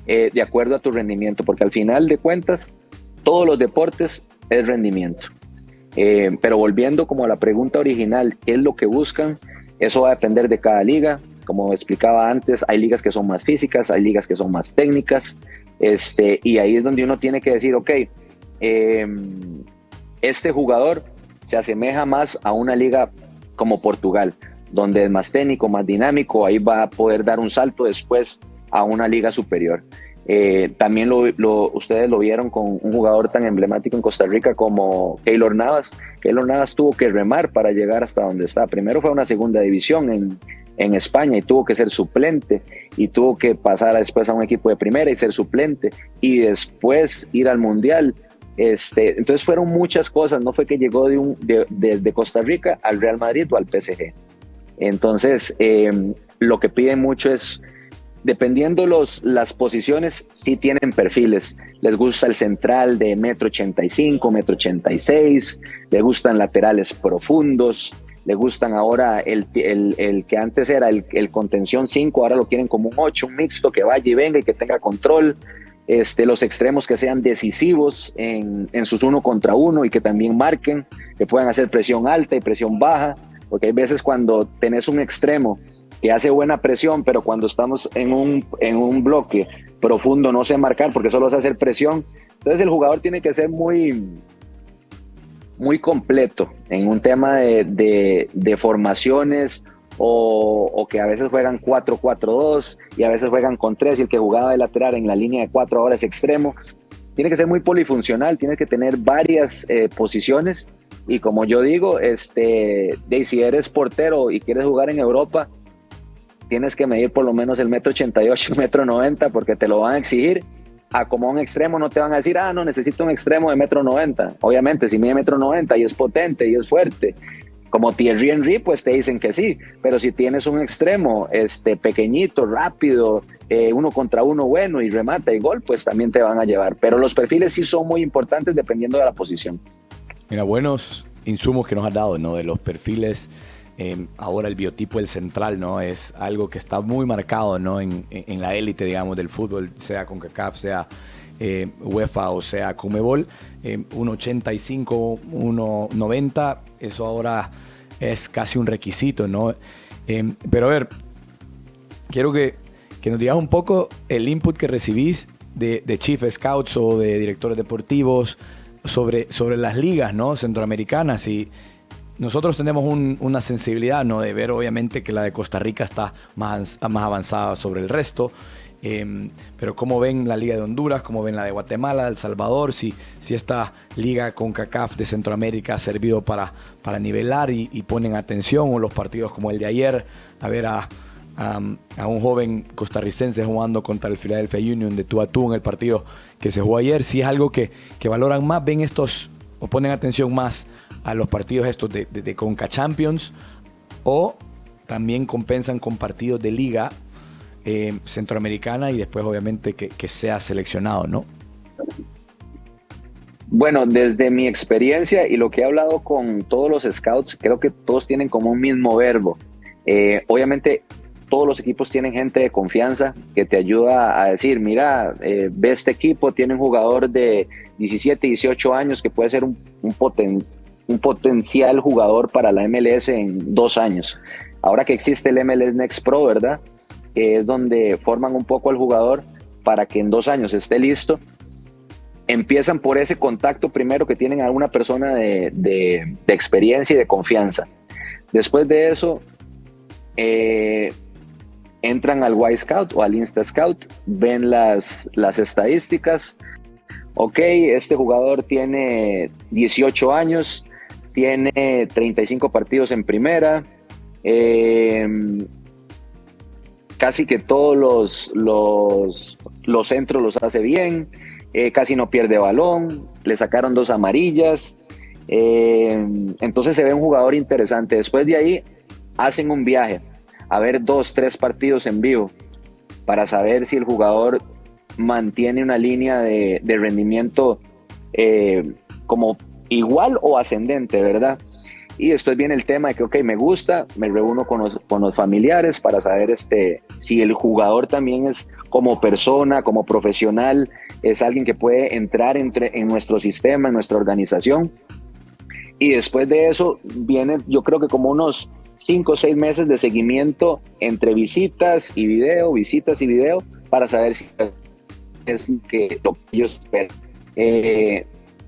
de acuerdo a tu rendimiento, porque al final de cuentas todos los deportes es rendimiento. Pero volviendo como a la pregunta original, ¿qué es lo que buscan? Eso va a depender de cada liga. Como explicaba antes, hay ligas que son más físicas, hay ligas que son más técnicas, y ahí es donde uno tiene que decir, ok, este jugador se asemeja más a una liga como Portugal, donde es más técnico, más dinámico, ahí va a poder dar un salto después a una liga superior. También ustedes lo vieron con un jugador tan emblemático en Costa Rica como Keylor Navas. Keylor Navas tuvo que remar para llegar hasta donde está. Primero fue a una segunda división en España y tuvo que ser suplente, y tuvo que pasar después a un equipo de primera y ser suplente, y después ir al Mundial. Entonces fueron muchas cosas, no fue que llegó desde Costa Rica al Real Madrid o al PSG. Entonces lo que piden mucho es, dependiendo las posiciones, sí tienen perfiles. Les gusta el central de 1,85 m, 1,86 m, les gustan laterales profundos, le gustan ahora el que antes era el contención 5, ahora lo quieren como un 8, un mixto que vaya y venga y que tenga control. Los extremos que sean decisivos en sus 1 contra 1 y que también marquen, que puedan hacer presión alta y presión baja, porque hay veces cuando tenés un extremo que hace buena presión, pero cuando estamos en un bloque profundo no sé marcar porque solo sé hacer presión. Entonces el jugador tiene que ser muy completo en un tema de formaciones, o que a veces juegan 4-4-2 y a veces juegan con 3, y el que jugaba de lateral en la línea de 4 ahora es extremo. Tiene que ser muy polifuncional, tiene que tener varias posiciones, y como yo digo, si eres portero y quieres jugar en Europa, tienes que medir por lo menos el 1,88 m, 1,90 m, porque te lo van a exigir. Como un extremo no te van a decir, no, necesito un extremo de 1,90 m. Obviamente, si mide 1,90 m y es potente y es fuerte, como Thierry Henry, pues te dicen que sí. Pero si tienes un extremo pequeñito, rápido, 1 contra 1 bueno y remata y gol, pues también te van a llevar. Pero los perfiles sí son muy importantes dependiendo de la posición. Mira, buenos insumos que nos has dado, ¿no? De los perfiles. Ahora el biotipo del central, ¿no? Es algo que está muy marcado, ¿no? En la élite, digamos, del fútbol, sea CONCACAF, sea UEFA o sea CONMEBOL. 1,85, 1,90, eso ahora es casi un requisito, ¿no? Pero a ver, quiero que nos digas un poco el input que recibís de Chief Scouts o de directores deportivos sobre las ligas, ¿no? Centroamericanas. Y nosotros tenemos una sensibilidad, ¿no? De ver obviamente que la de Costa Rica está más avanzada sobre el resto. Pero ¿cómo ven la Liga de Honduras? ¿Cómo ven la de Guatemala, El Salvador? Si esta Liga CONCACAF de Centroamérica ha servido para nivelar y ponen atención, o los partidos como el de ayer, a ver a un joven costarricense jugando contra el Philadelphia Union de tú a tú en el partido que se jugó ayer. Si es algo que valoran más, ven estos o ponen atención más a los partidos estos de Conca Champions, o también compensan con partidos de Liga Centroamericana y después obviamente que sea seleccionado, ¿no? Bueno, desde mi experiencia y lo que he hablado con todos los scouts, creo que todos tienen como un mismo verbo. Obviamente todos los equipos tienen gente de confianza que te ayuda a decir, mira, ve este equipo, tiene un jugador de 17, 18 años que puede ser un potencial jugador para la MLS en 2 años. Ahora que existe el MLS Next Pro, ¿verdad? Que es donde forman un poco al jugador para que en 2 años esté listo. Empiezan por ese contacto primero que tienen a una persona de experiencia y de confianza. Después de eso, entran al Y Scout o al Insta Scout, ven las estadísticas. Ok, este jugador tiene 18 años, tiene 35 partidos en primera, casi que todos los centros los hace bien, casi no pierde balón, le sacaron 2 amarillas, entonces se ve un jugador interesante. Después de ahí hacen un viaje a ver 2, 3 partidos en vivo para saber si el jugador mantiene una línea de rendimiento como igual o ascendente, ¿verdad? Y después viene el tema de que, ok, me gusta, me reúno con los familiares para saber si el jugador también es como persona, como profesional, es alguien que puede entrar en nuestro sistema, en nuestra organización. Y después de eso viene, yo creo que como unos 5 o 6 meses de seguimiento entre visitas y video, para saber si es que lo que ellos esperan.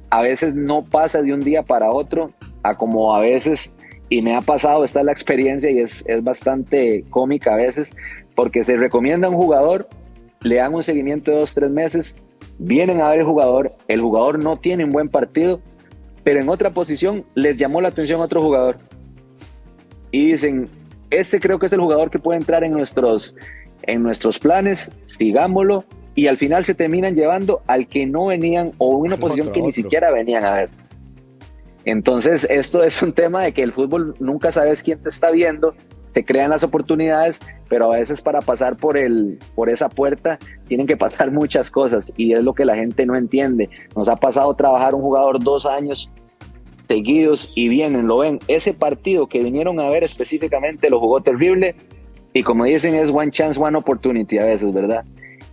A veces no pasa de un día para otro, a como a veces, y me ha pasado, esta es la experiencia y es bastante cómica a veces, porque se recomienda a un jugador, le dan un seguimiento de 2 o 3 meses, vienen a ver el jugador no tiene un buen partido, pero en otra posición les llamó la atención a otro jugador. Y dicen, ese creo que es el jugador que puede entrar en nuestros planes, sigámoslo, y al final se terminan llevando al que no venían, o una posición que ni siquiera venían a ver. Entonces esto es un tema de que el fútbol nunca sabes quién te está viendo, se crean las oportunidades, pero a veces para pasar por esa puerta tienen que pasar muchas cosas, y es lo que la gente no entiende. Nos ha pasado trabajar un jugador 2 años seguidos y vienen, lo ven, ese partido que vinieron a ver específicamente lo jugó terrible, y como dicen es one chance, one opportunity a veces, ¿verdad?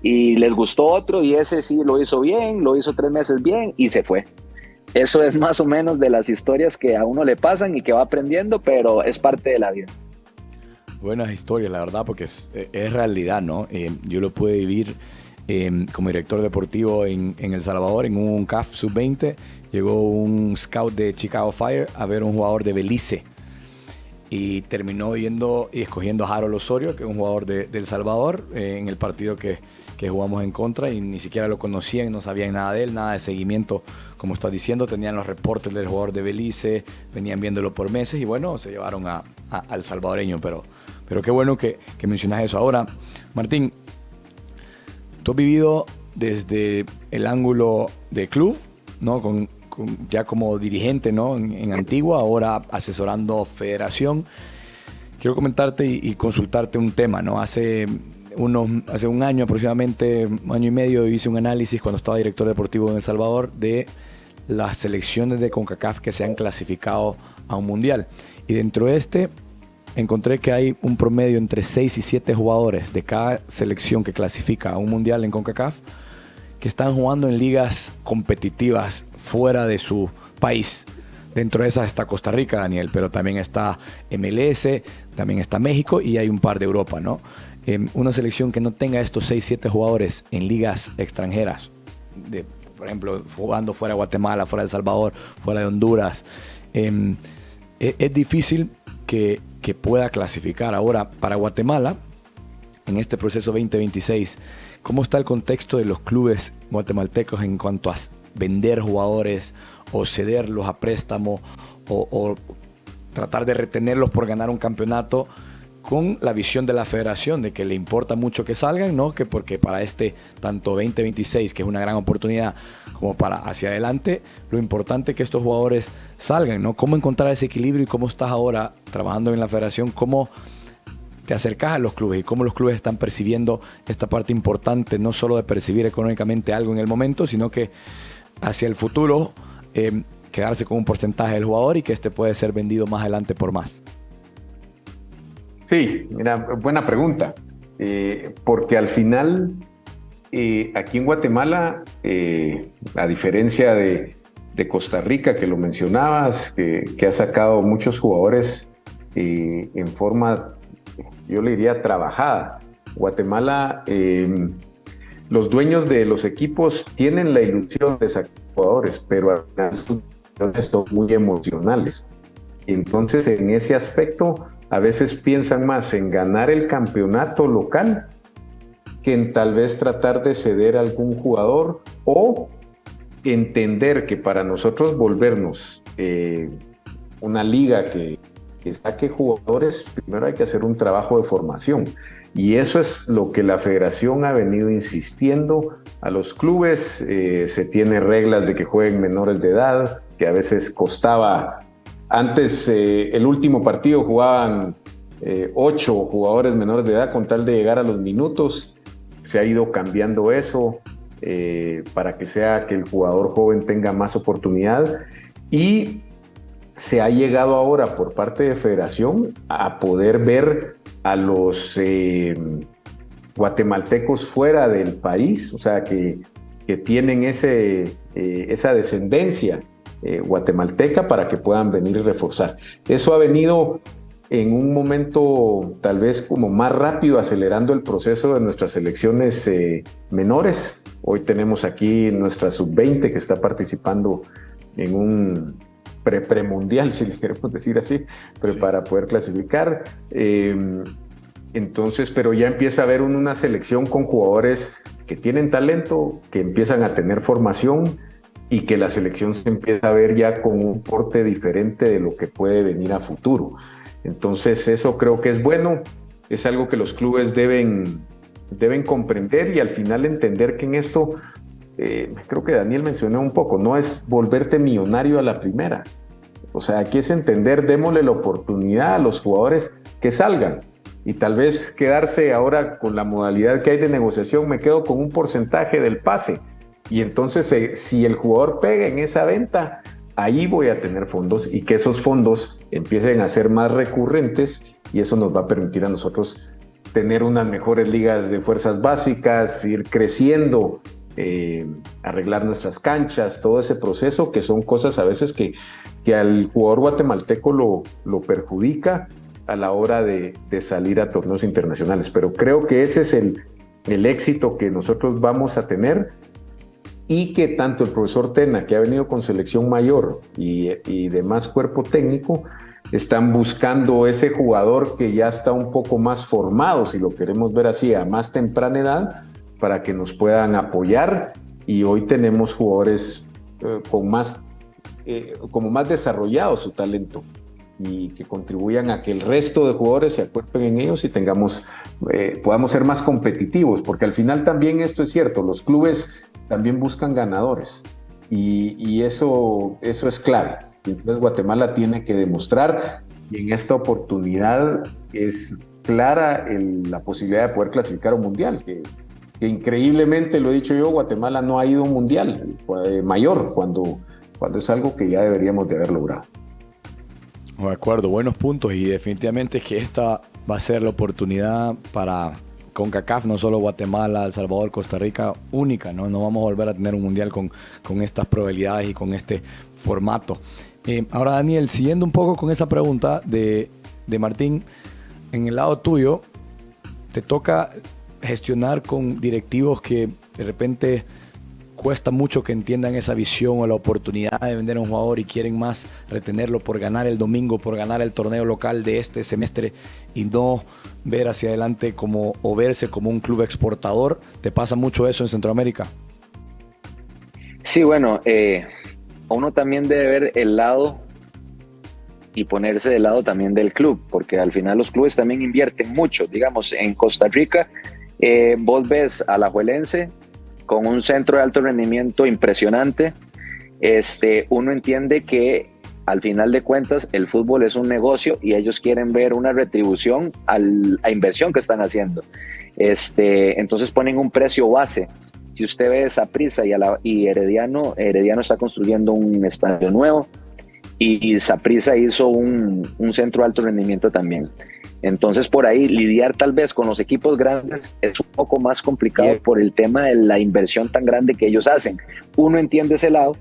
Y les gustó otro y ese sí lo hizo bien, lo hizo 3 meses bien y se fue. Eso es más o menos de las historias que a uno le pasan y que va aprendiendo, pero es parte de la vida. Buenas historias, la verdad, porque es realidad, ¿no? Yo lo pude vivir como director deportivo en El Salvador, en un CAF Sub-20. Llegó un scout de Chicago Fire a ver un jugador de Belice y terminó yendo y escogiendo a Harold Osorio, que es un jugador de El Salvador, en el partido que jugamos en contra, y ni siquiera lo conocían, no sabían nada de él, nada de seguimiento, como estás diciendo. Tenían los reportes del jugador de Belice, venían viéndolo por meses y bueno, se llevaron al salvadoreño, pero qué bueno que mencionas eso. Ahora, Martín, tú has vivido desde el ángulo de club, ¿no? Ya como dirigente, ¿no? en Antigua, ahora asesorando federación. Quiero comentarte y consultarte un tema, ¿no? Hace un año aproximadamente, 1 año y medio, hice un análisis cuando estaba director deportivo en El Salvador de las selecciones de CONCACAF que se han clasificado a un mundial. Y dentro de encontré que hay un promedio entre 6 y 7 jugadores de cada selección que clasifica a un mundial en CONCACAF que están jugando en ligas competitivas fuera de su país. Dentro de esas está Costa Rica, Daniel, pero también está MLS, también está México y hay un par de Europa, ¿no? Una selección que no tenga estos 6-7 jugadores en ligas extranjeras, por ejemplo, jugando fuera de Guatemala, fuera de El Salvador, fuera de Honduras, es difícil que pueda clasificar. Ahora, para Guatemala, en este proceso 2026, ¿Cómo está el contexto de los clubes guatemaltecos en cuanto a vender jugadores o cederlos a préstamo o tratar de retenerlos por ganar un campeonato, con la visión de la federación de que le importa mucho que salgan, ¿no? Que porque para tanto 2026, que es una gran oportunidad, como para hacia adelante, lo importante es que estos jugadores salgan, ¿no? ¿Cómo encontrar ese equilibrio y cómo estás ahora trabajando en la federación? ¿Cómo te acercas a los clubes y cómo los clubes están percibiendo esta parte importante, no solo de percibir económicamente algo en el momento, sino que hacia el futuro quedarse con un porcentaje del jugador y que puede ser vendido más adelante por más? Sí, mira, buena pregunta, porque al final aquí en Guatemala, a diferencia de Costa Rica, que lo mencionabas, que ha sacado muchos jugadores en forma, yo le diría, trabajada. Guatemala, los dueños de los equipos tienen la ilusión de sacar jugadores, pero al final son muy emocionales. Entonces, en ese aspecto, a veces piensan más en ganar el campeonato local que en tal vez tratar de ceder a algún jugador, o entender que para nosotros volvernos una liga que saque jugadores, primero hay que hacer un trabajo de formación. Y eso es lo que la federación ha venido insistiendo a los clubes. Se tiene reglas de que jueguen menores de edad, que a veces costaba. Antes, el último partido jugaban 8 jugadores menores de edad con tal de llegar a los minutos. Se ha ido cambiando eso para que el jugador joven tenga más oportunidad. Y se ha llegado ahora por parte de Federación a poder ver a los guatemaltecos fuera del país, o sea, que tienen esa descendencia guatemalteca, para que puedan venir y reforzar. Eso ha venido en un momento tal vez como más rápido, acelerando el proceso de nuestras selecciones menores. Hoy tenemos aquí nuestra sub-20 que está participando en un premundial, si le queremos decir así, pero sí, para poder clasificar. Entonces, pero ya empieza a haber una selección con jugadores que tienen talento, que empiezan a tener formación, y que la selección se empieza a ver ya con un porte diferente de lo que puede venir a futuro. Entonces, eso creo que es bueno, es algo que los clubes deben comprender, y al final entender que en esto, creo que Daniel mencionó un poco, no es volverte millonario a la primera. O sea, aquí es entender, démosle la oportunidad a los jugadores que salgan, y tal vez quedarse ahora con la modalidad que hay de negociación, me quedo con un porcentaje del pase. Y entonces, si el jugador pega en esa venta, ahí voy a tener fondos, y que esos fondos empiecen a ser más recurrentes, y eso nos va a permitir a nosotros tener unas mejores ligas de fuerzas básicas, ir creciendo, arreglar nuestras canchas, todo ese proceso, que son cosas a veces que al jugador guatemalteco lo perjudica a la hora de salir a torneos internacionales. Pero creo que ese es el éxito que nosotros vamos a tener, y que tanto el profesor Tena, que ha venido con selección mayor, y demás cuerpo técnico, están buscando ese jugador que ya está un poco más formado, si lo queremos ver así, a más temprana edad, para que nos puedan apoyar. Y hoy tenemos jugadores como más desarrollado su talento, y que contribuyan a que el resto de jugadores se acuerpen en ellos y podamos ser más competitivos, porque al final también esto es cierto, los clubes también buscan ganadores, y eso es clave. Entonces Guatemala tiene que demostrar, y en esta oportunidad es clara la posibilidad de poder clasificar a un mundial, que increíblemente, lo he dicho yo, Guatemala no ha ido a un mundial mayor, cuando es algo que ya deberíamos de haber logrado. De acuerdo, buenos puntos, y definitivamente que esta va a ser la oportunidad para CONCACAF, no solo Guatemala, El Salvador, Costa Rica, única, ¿no? No vamos a volver a tener un mundial con estas probabilidades y con este formato. Ahora, Daniel, siguiendo un poco con esa pregunta de Martín, en el lado tuyo, te toca gestionar con directivos que de repente cuesta mucho que entiendan esa visión o la oportunidad de vender a un jugador y quieren más retenerlo por ganar el domingo, por ganar el torneo local de este semestre y no ver hacia adelante como, o verse como un club exportador. ¿Te pasa mucho eso en Centroamérica? Sí, bueno, uno también debe ver el lado y ponerse del lado también del club, porque al final los clubes también invierten mucho. Digamos, en Costa Rica, vos ves a Alajuelense con un centro de alto rendimiento impresionante. Uno entiende que al final de cuentas el fútbol es un negocio y ellos quieren ver una retribución a la inversión que están haciendo. Entonces ponen un precio base. Si usted ve Saprissa y Herediano está construyendo un estadio nuevo y Saprissa hizo un centro de alto rendimiento también. Entonces por ahí lidiar tal vez con los equipos grandes es un poco más complicado por el tema de la inversión tan grande que ellos hacen. Uno entiende ese lado,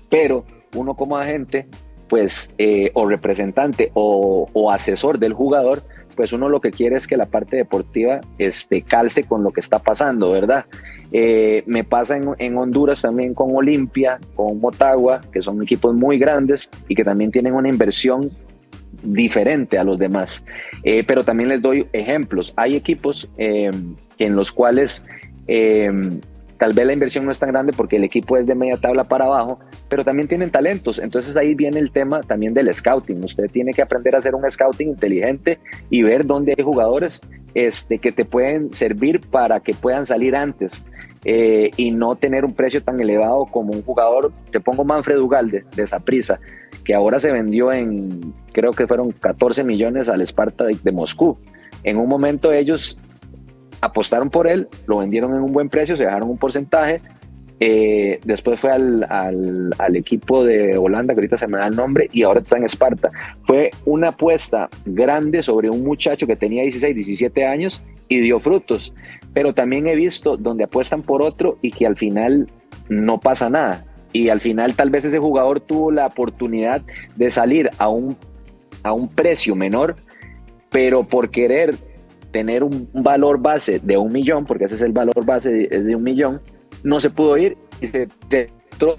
pero uno como agente, pues, o representante o asesor del jugador, pues uno lo que quiere es que la parte deportiva calce con lo que está pasando, ¿verdad? Me pasa en Honduras también con Olimpia, con Motagua, que son equipos muy grandes y que también tienen una inversión diferente a los demás. Pero también les doy ejemplos. Hay equipos en los cuales tal vez la inversión no es tan grande porque el equipo es de media tabla para abajo, pero también tienen talentos. Entonces ahí viene el tema también del scouting. Usted tiene que aprender a hacer un scouting inteligente y ver dónde hay jugadores que te pueden servir para que puedan salir antes y no tener un precio tan elevado como un jugador. Te pongo Manfred Ugalde de Saprissa, que ahora se vendió en, creo que fueron 14 millones al Sparta de Moscú. En un momento ellos apostaron por él, lo vendieron en un buen precio, se dejaron un porcentaje. Después fue al equipo de Holanda, que ahorita se me da el nombre, y ahora está en Esparta. Fue una apuesta grande sobre un muchacho que tenía 16, 17 años y dio frutos. Pero también he visto donde apuestan por otro y que al final no pasa nada. Y al final tal vez ese jugador tuvo la oportunidad de salir a un precio menor, pero por querer tener un valor base de 1 millón, porque ese es el valor base, es de 1 millón, no se pudo ir y se entró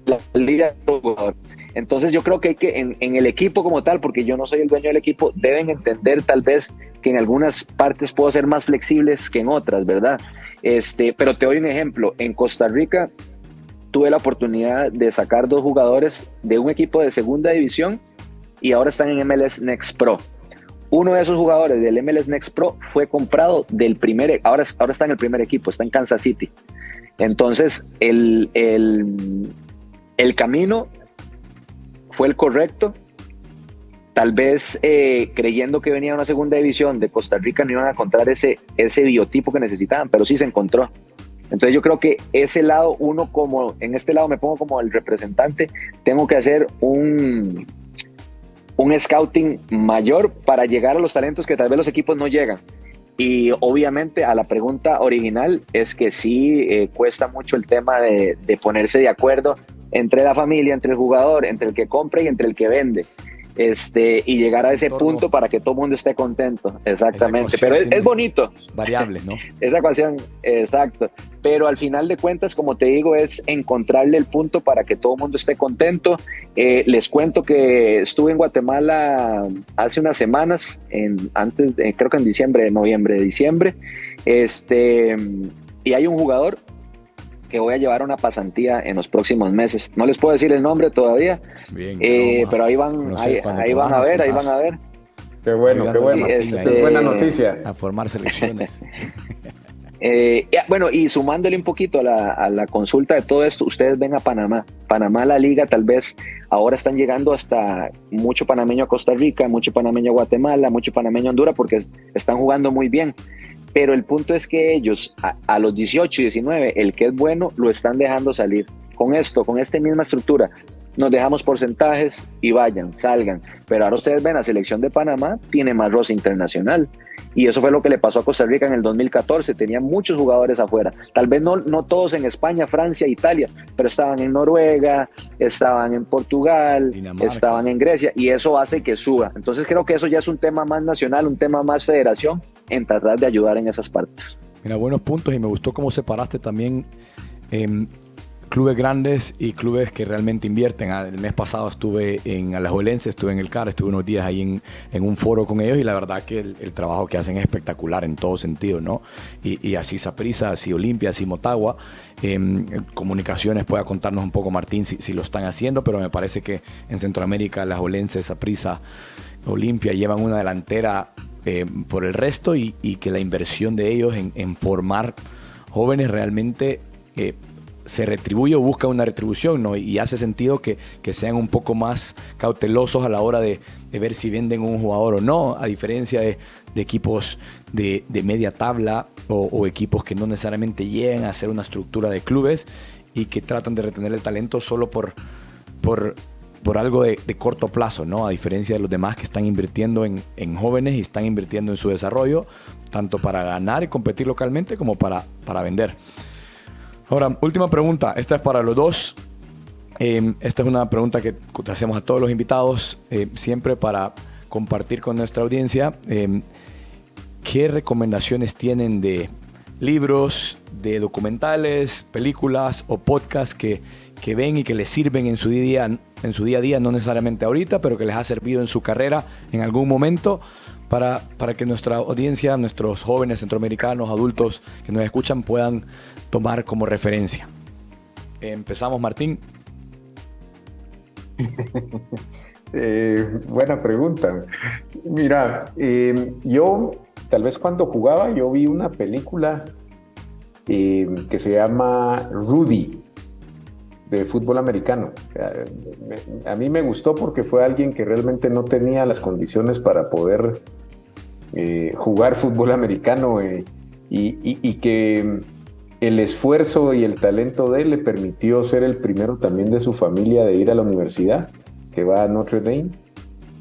la liga del jugador. Entonces yo creo que hay que en el equipo como tal, porque yo no soy el dueño del equipo, deben entender tal vez que en algunas partes puedo ser más flexibles que en otras, ¿verdad? Pero te doy un ejemplo. En Costa Rica tuve la oportunidad de sacar 2 jugadores de un equipo de segunda división y ahora están en MLS Next Pro. Uno de esos jugadores del MLS Next Pro fue comprado del ahora está en el primer equipo, está en Kansas City. Entonces el camino fue el correcto. Tal vez creyendo que venía una segunda división de Costa Rica no iban a encontrar ese biotipo que necesitaban, pero sí se encontró. Entonces yo creo que ese lado, en este lado me pongo como el representante, tengo que hacer un scouting mayor para llegar a los talentos que tal vez los equipos no llegan. Y obviamente a la pregunta original es que sí cuesta mucho el tema de ponerse de acuerdo entre la familia, entre el jugador, entre el que compra y entre el que vende. Y llegar a ese punto para que todo el mundo esté contento. Exactamente. Pero es bonito. Variables, ¿no? Esa ecuación, exacto. Pero al final de cuentas, como te digo, es encontrarle el punto para que todo el mundo esté contento. Les cuento que estuve en Guatemala hace unas semanas, creo que en noviembre, diciembre. Y hay un jugador que voy a llevar una pasantía en los próximos meses. No les puedo decir el nombre todavía, bien, pero ahí van a ver. Qué bueno, qué bueno. Es buena noticia. A formar selecciones. Bueno, y sumándole un poquito a la consulta de todo esto, ustedes ven a Panamá, la liga, tal vez ahora están llegando hasta mucho panameño a Costa Rica, mucho panameño a Guatemala, mucho panameño a Honduras, porque están jugando muy bien. Pero el punto es que ellos, a los 18 y 19, el que es bueno, lo están dejando salir. Con esta misma estructura, nos dejamos porcentajes y salgan. Pero ahora ustedes ven, la selección de Panamá tiene más roce internacional. Y eso fue lo que le pasó a Costa Rica en el 2014. Tenía muchos jugadores afuera. Tal vez no todos en España, Francia, Italia, pero estaban en Noruega, estaban en Portugal, Dinamarca, estaban en Grecia, y eso hace que suba. Entonces creo que eso ya es un tema más nacional, un tema más federación, en tratar de ayudar en esas partes. Mira, buenos puntos, y me gustó cómo separaste también clubes grandes y clubes que realmente invierten. El mes pasado estuve en Alajuelense, estuve en el CAR, estuve unos días ahí en un foro con ellos y la verdad que el trabajo que hacen es espectacular en todo sentido, ¿no? Y así Saprissa, así Olimpia, así Motagua. Comunicaciones pueda contarnos un poco Martín si lo están haciendo, pero me parece que en Centroamérica Alajuelense, Saprissa, Olimpia llevan una delantera por el resto y que la inversión de ellos en formar jóvenes realmente se retribuye o busca una retribución, ¿no? Y hace sentido que sean un poco más cautelosos a la hora de ver si venden un jugador o no, a diferencia de equipos de media tabla o equipos que no necesariamente llegan a hacer una estructura de clubes y que tratan de retener el talento solo por algo de corto plazo, ¿no? A diferencia de los demás que están invirtiendo en jóvenes y están invirtiendo en su desarrollo, tanto para ganar y competir localmente como para vender. Ahora, última pregunta. Esta es para los dos. Esta es una pregunta que hacemos a todos los invitados, siempre para compartir con nuestra audiencia. ¿Qué recomendaciones tienen de libros, de documentales, películas o podcasts que ven y que les sirven en su día a día, no necesariamente ahorita, pero que les ha servido en su carrera en algún momento para que nuestra audiencia, nuestros jóvenes centroamericanos, adultos que nos escuchan puedan tomar como referencia? Empezamos, Martín. Buena pregunta. Mira, yo tal vez cuando jugaba yo vi una película que se llama Rudy, de fútbol americano. A mí me gustó porque fue alguien que realmente no tenía las condiciones para poder jugar fútbol americano y que el esfuerzo y el talento de él le permitió ser el primero también de su familia de ir a la universidad, que va a Notre Dame,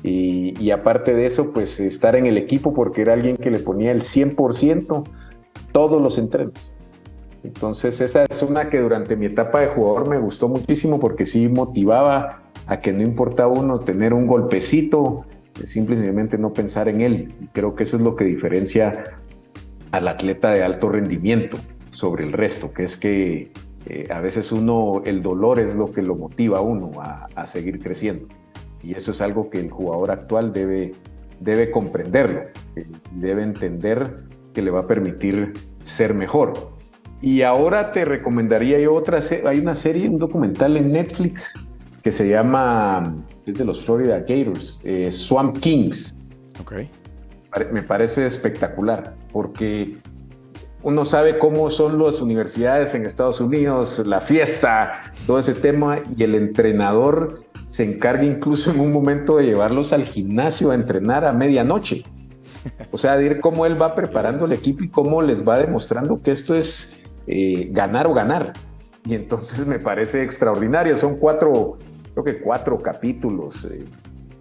y aparte de eso, pues estar en el equipo porque era alguien que le ponía el 100% todos los entrenos. Entonces esa es una que durante mi etapa de jugador me gustó muchísimo porque sí motivaba a que no importaba uno tener un golpecito, simplemente no pensar en él. Y creo que eso es lo que diferencia al atleta de alto rendimiento sobre el resto, que es que a veces el dolor es lo que lo motiva a uno a seguir creciendo. Y eso es algo que el jugador actual debe comprenderlo, debe entender que le va a permitir ser mejor. Y ahora te recomendaría yo hay una serie, un documental en Netflix que se llama, es de los Florida Gators, Swamp Kings. Okay. Me parece espectacular porque uno sabe cómo son las universidades en Estados Unidos, la fiesta, todo ese tema, y el entrenador se encarga incluso en un momento de llevarlos al gimnasio a entrenar a medianoche. O sea, de ir cómo él va preparando el equipo y cómo les va demostrando que esto es ganar o ganar. Y entonces me parece extraordinario. Son creo que cuatro capítulos,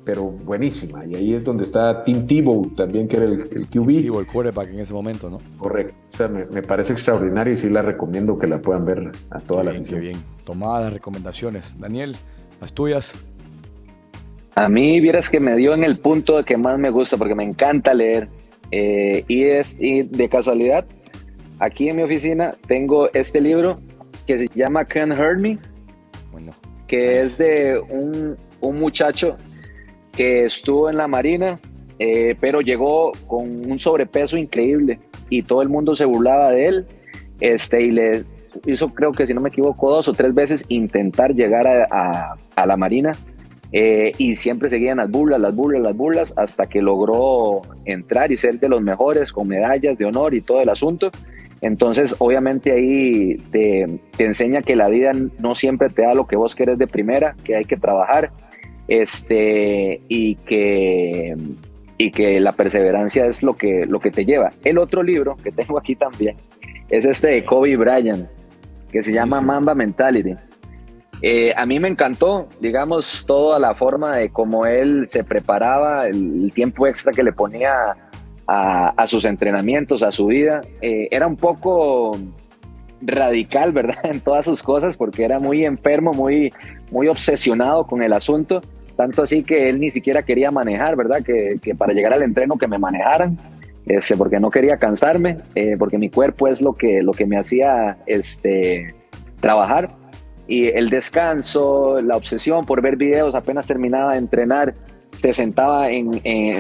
pero buenísima. Y ahí es donde está Tim Tebow también, que era el QB. Tebow, el quarterback en ese momento, ¿no? Correcto. O sea, me parece extraordinario y sí la recomiendo que la puedan ver a toda la afición. Qué bien. Tomadas las recomendaciones. Daniel, las tuyas. A mí, vieras que me dio en el punto de que más me gusta, porque me encanta leer. Y de casualidad, aquí en mi oficina tengo este libro que se llama Can't Hurt Me, que es de un muchacho que estuvo en la Marina, pero llegó con un sobrepeso increíble y todo el mundo se burlaba de él, y le hizo, creo que si no me equivoco, 2 o 3 veces intentar llegar a la Marina, y siempre seguían las burlas, hasta que logró entrar y ser de los mejores con medallas de honor y todo el asunto. Entonces, obviamente ahí te enseña que la vida no siempre te da lo que vos querés de primera, que hay que trabajar, y que la perseverancia es lo que te lleva. El otro libro que tengo aquí también es de Kobe Bryant, que se llama Mamba Mentality. A mí me encantó, digamos, toda la forma de cómo él se preparaba, el tiempo extra que le ponía a sus entrenamientos, a su vida. Era un poco radical, ¿verdad? En todas sus cosas, porque era muy enfermo, muy obsesionado con el asunto, tanto así que él ni siquiera quería manejar, ¿verdad? Que para llegar al entreno que me manejaran, porque no quería cansarme, porque mi cuerpo es lo que me hacía trabajar. Y el descanso, la obsesión por ver videos, apenas terminaba de entrenar, se sentaba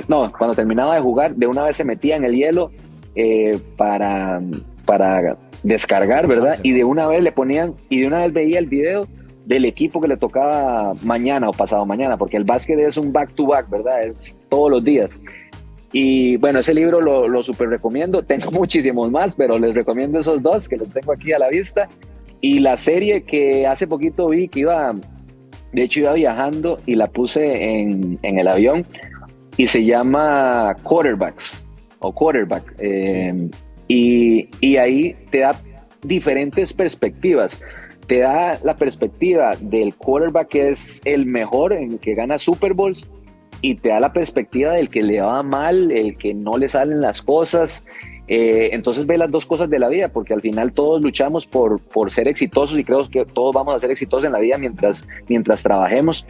cuando terminaba de jugar, de una vez se metía en el hielo para descargar, ¿verdad? Y de una vez le ponían, y de una vez veía el video del equipo que le tocaba mañana o pasado mañana, porque el básquet es un back-to-back, ¿verdad? Es todos los días. Y bueno, ese libro lo súper recomiendo. Tengo muchísimos más, pero les recomiendo esos dos que los tengo aquí a la vista. Y la serie que hace poquito vi que iba viajando y la puse en el avión y se llama Quarterbacks o Quarterback. Y ahí te da diferentes perspectivas. Te da la perspectiva del quarterback que es el mejor, el que gana Super Bowls, y te da la perspectiva del que le va mal, el que no le salen las cosas. Entonces ve las dos cosas de la vida, porque al final todos luchamos por ser exitosos y creo que todos vamos a ser exitosos en la vida mientras trabajemos.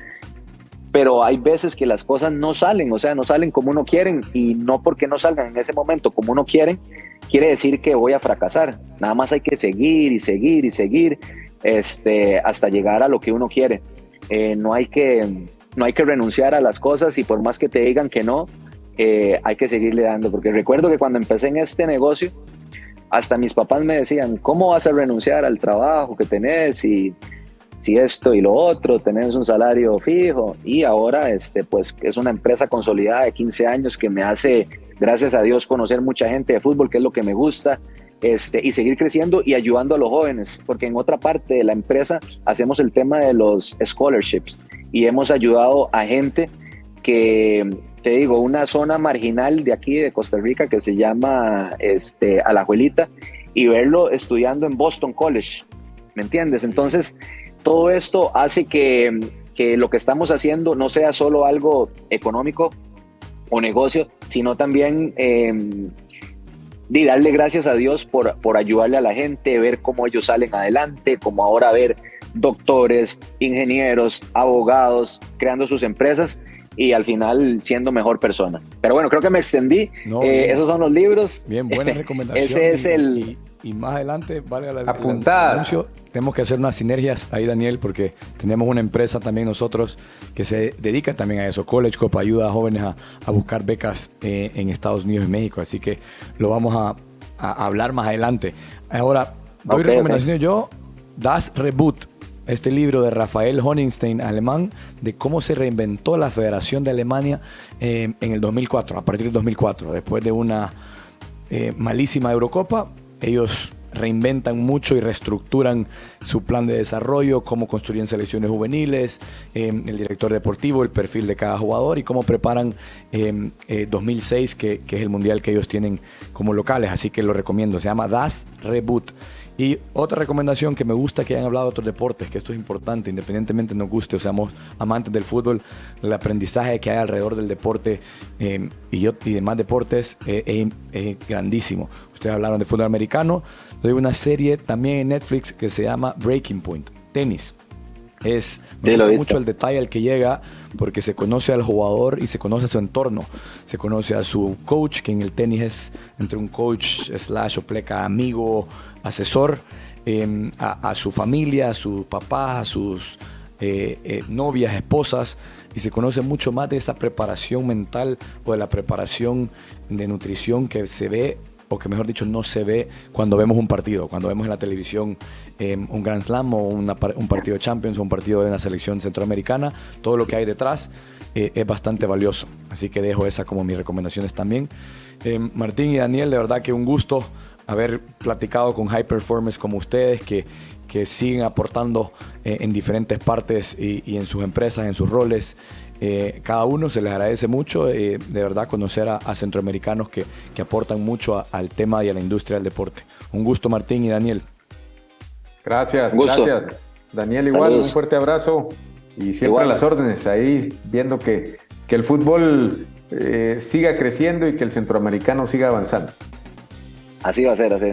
Pero hay veces que las cosas no salen, o sea, no salen como uno quiere, y no porque no salgan en ese momento como uno quiere decir que voy a fracasar. Nada más hay que seguir y seguir y seguir hasta llegar a lo que uno quiere. No hay que renunciar a las cosas, y por más que te digan que no, hay que seguirle dando, porque recuerdo que cuando empecé en este negocio, hasta mis papás me decían, ¿cómo vas a renunciar al trabajo que tenés si esto y lo otro, tenés un salario fijo? Y ahora pues es una empresa consolidada de 15 años que me hace, gracias a Dios, conocer mucha gente de fútbol, que es lo que me gusta, y seguir creciendo y ayudando a los jóvenes, porque en otra parte de la empresa hacemos el tema de los scholarships y hemos ayudado a gente que, te digo, una zona marginal de aquí de Costa Rica que se llama Alajuelita, y verlo estudiando en Boston College, ¿me entiendes? Entonces todo esto hace que lo que estamos haciendo no sea solo algo económico o negocio, sino también de darle gracias a Dios por ayudarle a la gente, ver cómo ellos salen adelante, como ahora ver doctores, ingenieros, abogados creando sus empresas y al final siendo mejor persona. Pero bueno, creo que me extendí. Esos son los libros. Bien, buena recomendación. Ese es y más adelante, valga la apuntada. Tenemos que hacer unas sinergias ahí, Daniel, porque tenemos una empresa también nosotros que se dedica también a eso. College Cup ayuda a jóvenes a buscar becas en Estados Unidos y México, así que lo vamos a hablar más adelante. Ahora, doy recomendaciones yo. Das Reboot, este libro de Rafael Honigstein, alemán, de cómo se reinventó la Federación de Alemania en el 2004, a partir del 2004, después de una malísima Eurocopa. Ellos reinventan mucho y reestructuran su plan de desarrollo, cómo construyen selecciones juveniles, el director deportivo, el perfil de cada jugador y cómo preparan 2006, que es el mundial que ellos tienen como locales. Así que lo recomiendo, se llama Das Reboot. Y otra recomendación que me gusta que hayan hablado de otros deportes, que esto es importante, independientemente nos guste o seamos amantes del fútbol, el aprendizaje que hay alrededor del deporte y demás deportes es grandísimo. Ustedes hablaron de fútbol americano, hay una serie también en Netflix que se llama Breaking Point, tenis. Me gusta mucho el detalle al que llega, porque se conoce al jugador y se conoce a su entorno. Se conoce a su coach, que en el tenis es entre un coach / pleca amigo, asesor, a su familia, a sus papás, a sus novias, esposas, y se conoce mucho más de esa preparación mental o de la preparación de nutrición que se ve, o que mejor dicho no se ve cuando vemos un partido, cuando vemos en la televisión un Grand Slam o un partido de Champions o un partido de una selección centroamericana. Todo lo que hay detrás es bastante valioso, así que dejo esa como mis recomendaciones también. Martín y Daniel, de verdad que un gusto haber platicado con high performers como ustedes, que siguen aportando en diferentes partes y en sus empresas, en sus roles. Cada uno se les agradece mucho, de verdad, conocer a centroamericanos que aportan mucho al tema y a la industria del deporte. Un gusto, Martín y Daniel. Gracias. Daniel, igual. Saludos. Un fuerte abrazo y siempre igual. A las órdenes, ahí viendo que el fútbol siga creciendo y que el centroamericano siga avanzando. Así va a ser, así.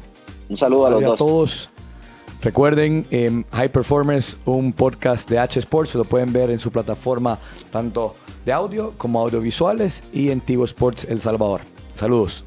Un saludo Gracias a los dos. A todos. Recuerden, High Performers, un podcast de H Sports, lo pueden ver en su plataforma tanto de audio como audiovisuales y en Tigo Sports El Salvador. Saludos.